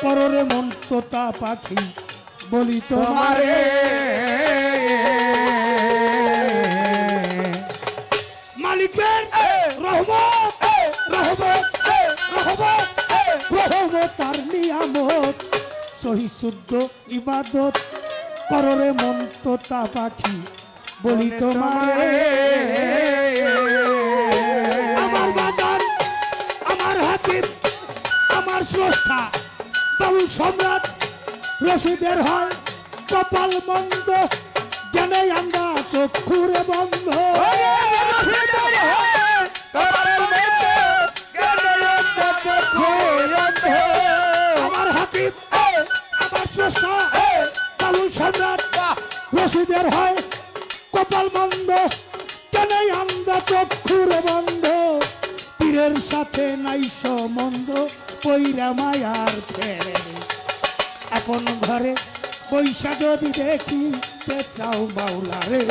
পররে মন তোতা পাখি বলি তোমারে। মালিকের রহমত রহমত রহমত রহমত আর নিয়ামত, সহি শুদ্ধ ইবাদত, পররে মন তোতা পাখি বলি তোমারে। আমার বাজার, আমার হাতির, আমার স্রষ্টা বাউল সম্রাট রশিদের হয় কপাল মন্দ, জ্ঞানে আন্দা চক্ষুরে বন্ধ। আমার হাতির, আমার স্রষ্টা বাউল সম্রাট রশিদের হয় কপাল মন্দ, জ্ঞানে আন্দা চক্ষুরে বন্ধ। পীরের সাথে নাই সম্বন্ধ, পইরা মায়ার ফেরে। আপন ঘরে পয়সা যদি দেখিতে চাও মাওলা রে,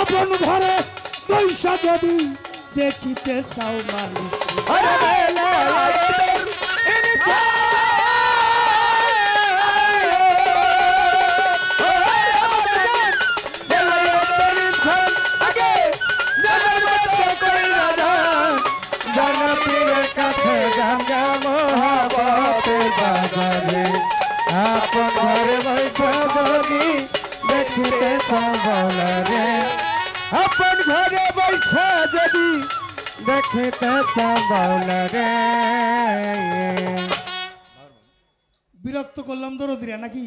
আপন ঘরে পয়সা যদি দেখিতে চাও মালিক। আপন ঘরে বৈঠা যদি দেখিতে চাওয়ারে, আপন ঘরে বৈঠা যদি দেখিতে চাওয়ারে। বিরক্ত করলাম দরদিরা নাকি?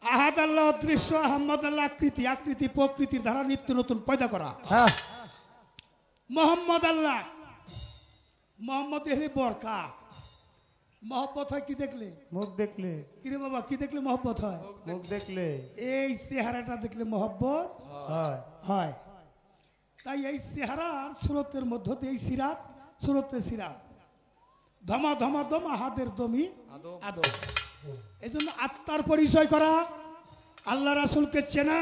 আহাদ আল্লাহ অদৃশ্য, আহম্মদ আল্লাহ আকৃতি, আকৃতি প্রকৃতির ধারা নিত্য নতুন পয়দা করা। মোহাম্মদ আল্লাহ, মোহাম্মদ এলে বরকা। মহব্বত হয় কি দেখলে? মুখ দেখলে। কিরে বাবা কি দেখলে মহব্বত হয়? মুখ দেখলে। এই চেহারাটা দেখলে মহব্বত হয় হয়। তাই এই চেহারার সুরতের মধ্য দিয়ে এই সিরাত, সুরতের সিরাত, ধমা ধমা দম, আহাদের দমি আদম। এই জন্য আত্মার পরিচয় করা, আল্লাহ রাসূলকে চেনা,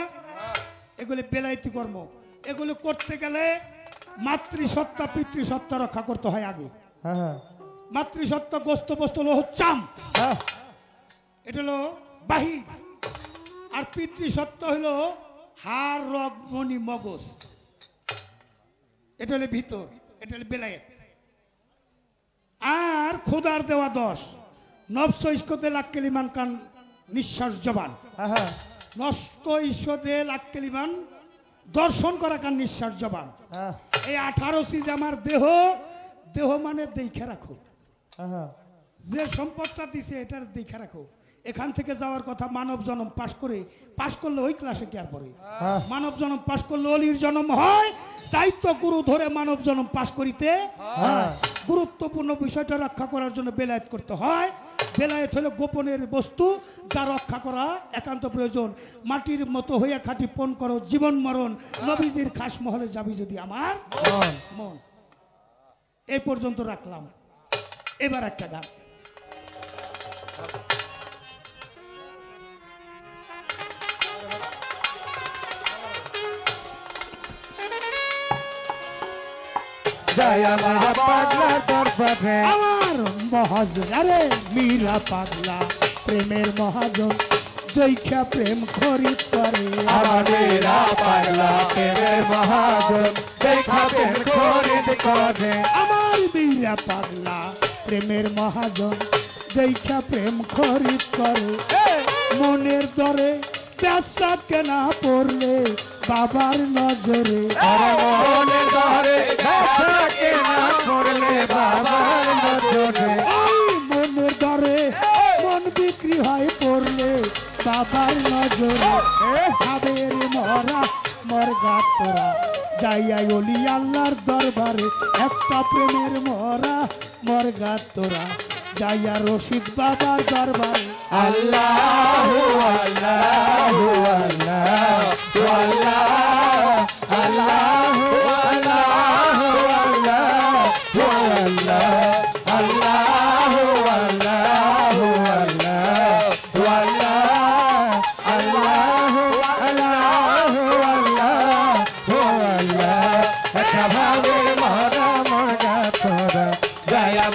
এগুলি বেলায়েতি কর্ম। এগুলো করতে গেলে মাতৃসত্তা পিতৃসত্তা রক্ষা করতে হয় আগে। মাতৃসত্তা গোস্ত বস্তু হলো চাম, এটা হলো বাহির। আর পিতৃসত্তা হলো হাড় রগ মনি মগজ, এটা হলো ভিতর, এটা হলো বেলায়েত। আর খোদার দেওয়া 10 নফস ইস্কতে লাক্কেলিমান কান নিঃশ্বাস জবান, নষ্ট ইস্কতে লাক্কেলিমান দর্শন করা কান নিঃশ্বাস জবান। এই 18 চিজ আমার দেহ, দেহ মানে দেখে রাখো। যে সম্পদটা দিছে এটার দেখে রাখো। এখান থেকে যাওয়ার কথা মানব জন্ম পাশ করে, পাশ করলে ওই ক্লাসে কি আর পড়ে? মানব জন্ম পাশ করলে অলির জন্ম হয়। দায়িত্ব গুরু ধরে মানব জন্ম পাশ করিতে গুরুত্বপূর্ণ বিষয়টা রক্ষা করার জন্য বেলায়েত করতে হয়। বেলায়েত হলো গোপনের বস্তু, যা রক্ষা করা একান্ত প্রয়োজন। মাটির মতো হইয়া খাঁটি পণ করো জীবন মরণ, নবীজির খাস মহলে যাবি যদি আমার মন। এই পর্যন্ত রাখলাম। এবার একটা গান জয়া মীরা পাগলা দরবারে আমার মহাজন আরে মীরা পাগলা প্রেমের মহাজন দেখা প্রেম খরিদ করে আমার মীরা পাগলা প্রেমের মহাজন দেখা প্রেম খরিদ করে আমার মীরা পাগলা প্রেমের মহাজন দেখা প্রেম খরিদ করে মনের দরে পেশা কেনা পড়লে বাবার নজরে মনে ধরে ব্যথা কেনা করলে বাবার নজরে ওই মনের দরে মন বিক্রি হয় পড়লে বাবার নজরে ভাবের মরা মরগা তোরা যাইয়া অলি আল্লাহর দরবারে একটা প্রেমের মরা মরগা তোরা যাইয়া রশিদ বাবার দরবারে আল্লাহ আল্লাহ আল্লাহ আল্লাহ আল্লাহ আল্লাহ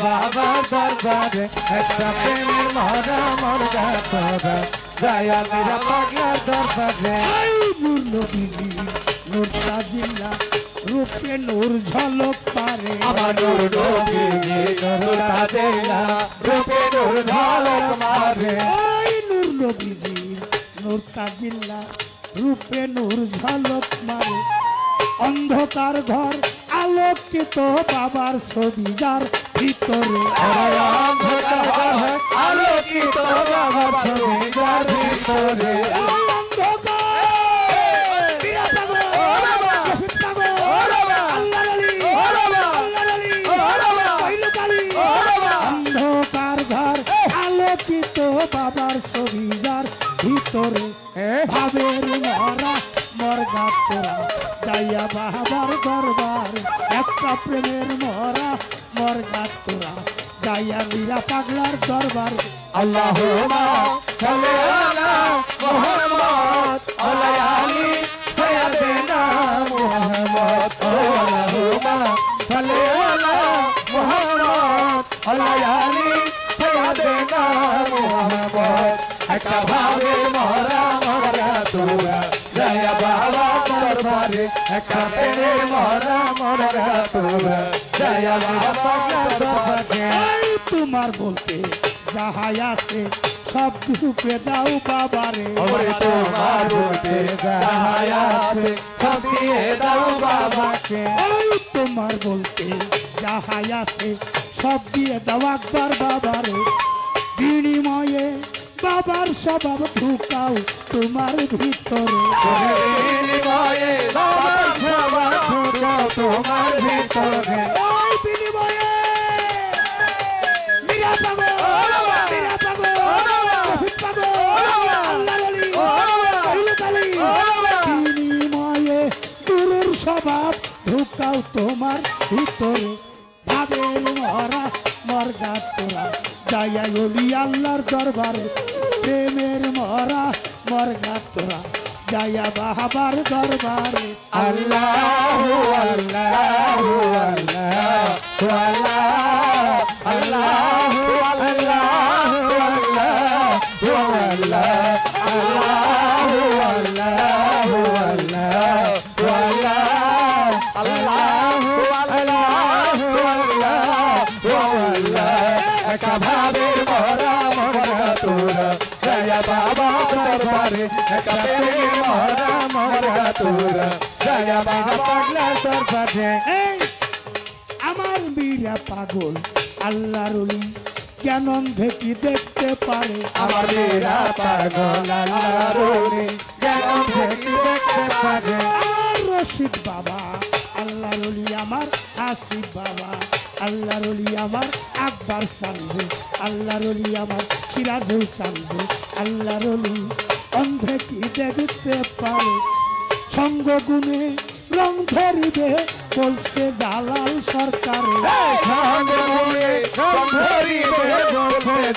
বাবা দরবারে একটা প্রেমের মহরা মরগা তোরা জয়া মীরা পাগলা দরবারে নূর নবীজি নূর তাজিল্লা রূপে নূর ঝলক পারে আমার নূর নবী নূর তাজেলা রূপে নূর ঝলক মারে ওই নূর নবীজি নূর তাজিল্লা রূপে নূর ঝলক মারে অন্ধকার ঘর আলোকিত বাবার ছবি যার ভিতরে আলোকিত বাবার ছবি যার ভিতরে অন্ধকার ঘর আলোকিত বাবার ছবি যার ভিতরে ভাবের মরা মরগা তোরা যাইয়া বাবার দরবার একটা প্রেমের মরা মরগা তোরা যাইয়া মীরা পাগলার দরবার আল্লাহুম্মা সাল্লি আলা মুহাম্মদ আলা আলি সাইয়্যিদিনা মুহাম্মদ আল্লাহুম্মা সাল্লি আলা মুহাম্মদ আলা আলি সাইয়্যিদিনা মুহাম্মদ একটা ভাবের মরা মরা তোরা জয়া বাবা দরবারে একটা প্রেমের মরা মরা তোরা জয়া বাবা দরবারে এই তোমার বলতে যাহাই আছে সব দুপে দাও বাবারে ওরে তোমার বলতে যাহাই আছে সব দিয়ে দাও বাবাকে এই তোমার বলতে যাহাই আছে সব দিয়ে দাও একবার বাবারে বিনিময়ে বাবার স্বভাব ঢুকাও তোমার ভিতরে বিনিময়ে বাবার সবার ঢুকাও তোমার ভিতরে ওই বিনিময়ে মীরা পাগল মীরা পাগল রশিদ পাগল আল্লাহর ওলি কইলো কালি বিনিময়ে গুরুর স্বভাব ঢুকাও তোমার ভিতরে ভাবের মরা মরগা তোরা যাইয়া অলি আল্লাহর দরবারে প্রেমের মরা মরগা তোরা যাইয়া বাবার দরবারে আল্লাহু আল্লাহু আল্লাহু আল্লাহ আল্লাহু আল্লাহু আল্লাহু আল্লাহু আল্লাহু আল্লাহু আল্লাহু আল্লাহু আল্লাহু আল্লাহ একা ভাবের মরা মরা তোরা জয়া বাবা দরবারে একা প্রেমের মরা মরা তোরা জয়া বাবা পাগলা দরবারে এই আমার মীরা পাগল আল্লাহর ওলি কেন অন্ধে দেখতে পারে আমার মীরা পাগল আল্লাহর ওলি কেন দেখি দেখতে পারে আমার রশিদ বাবা আল্লাহর ওলি আমার আসিফ বাবা আল্লাহর ওলি আমার আকবর সান্ধু আল্লাহর ওলি আমার সিরাজুল সান্ধু আল্লাহর ওলি অন্ধে কি দেখতে পারে সঙ্গ গুণে রং ধরিবে বলছে দালাল সরকারে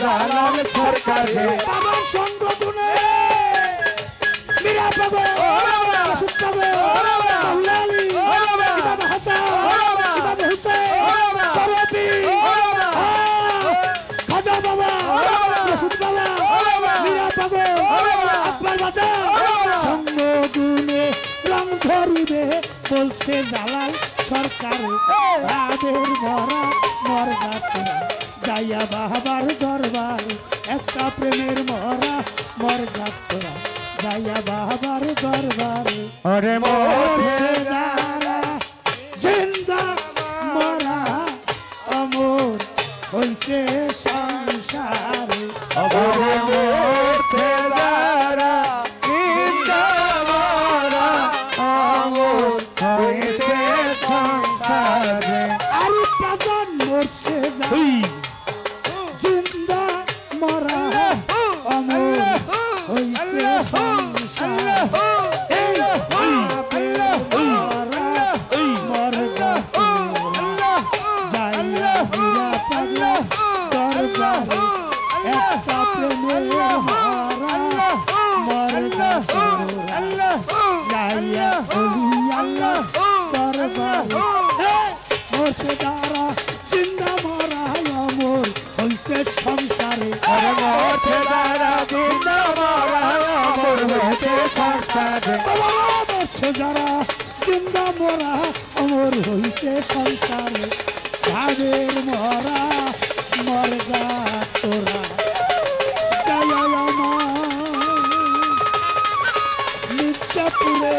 দালাল সরকারে বাবা চন্দ্রদুনে মীরা পাবে ওষুধ পাবে মৌলালি ইমাম হাসান ইমাম হুসেন বাবাবি খাজা বাবা ওষুধ বাবা মীরা পাবে আকবর বাজা চন্দ্রদুনে রং ধরিবে বলছে দালাল সরকারে তাদের মরা মরগাতরা যাইয়া বাবার দরবার একটা প্রেমের মরা মরগাতরা যাইয়া বাবার দরবারে ওরে মরছে যারা জিন্দা মরা অমর হইছে সংসারে ওরে মরতে যারা জিন্দা মরা আমর হইছে সংসারে আর পাজন মরছে যারা জিন্দা মরা অমর হইছে সংসারে এই মরা মরগাতরা যাইয়া হইয়া পাগলা দরবারে একটা প্রেমের মরা মরগাতরা যাইয়া হলি আল্লাহ দরবারে মরছে তারা জিন্দা মরা অমর হইছে সংসারে ওরে মরতে যারা জিন্দা মরা আমর হইছে সংসারে মরছে যারা জিন্দা মরা অমর হইছে সংসারে তাদের মরা মরগা তোরা মির্জাপুরে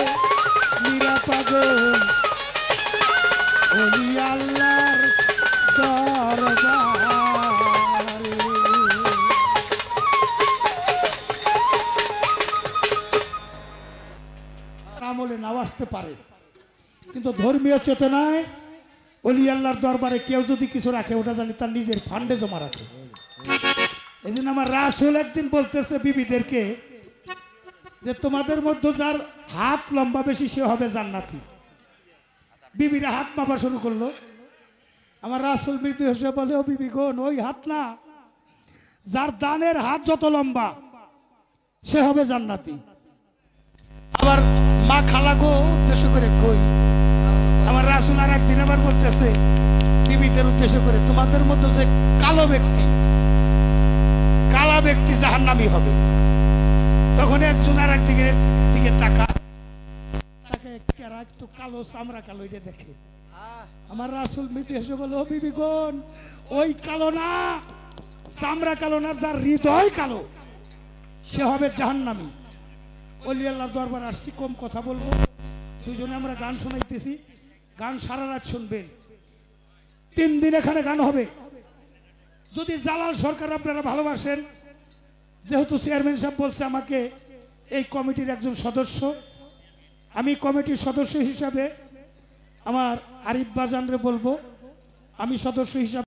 মীরা পাগল ওলি আল্লাহর দরবারে আমলে নাও আসতে পারে, কিন্তু ধর্মীয় চেতনায় অলি আল্লাহর দরবারে কেউ যদি কিছু রাখে ওটা জানি তার নিজের ফান্ডে জমা রাখে। এদিন আমার রাসূল একদিন বলতেছে বিবিদেরকে যে তোমাদের মধ্যে যার হাত লম্বা বেশি সে হবে জান্নাতি। বিবিরা হাত মাপা শুরু করলো। আমার রাসূল মৃদু হেসে বলে, ও বিবি গণ, ওই হাত না, যার দানের হাত যত লম্বা সে হবে জান্নাতি। আবার মা খালাগো উদ্দেশ্য করে কই, আমার রাসূল আর একদিন আবার বলতেছে বিবিদের উদ্দেশ্য করে, তোমাদের মধ্যে যে কালা ব্যক্তি জাহান্নামী হবে। তখন একজন আর একদিকের দিকে তাকে একটু কালো চামড়া কালো এটা দেখে। আমার রাসূল মৃদু হেসে বলে, ও বিবিগণ, ওই কালো না, চামড়া কালো না, যার হৃদয় কালো সে হবে জাহান্নামী। অলি আল্লাহর দরবার আসছি, কম কথা বলবো, দুজনে আমরা গান শোনাইতেছি, গান সারা রাত শুনবেন। 3 দিন এখানে গান হবে। যদি জালাল সরকার আপনারা ভালোবাসেন, যেহেতু চেয়ারম্যান সাহেব বলছে আমাকে এই কমিটির একজন সদস্য, আমি কমিটির সদস্য হিসাবে আমার আরিফ বাজানরে বলবো, আমি সদস্য হিসাবে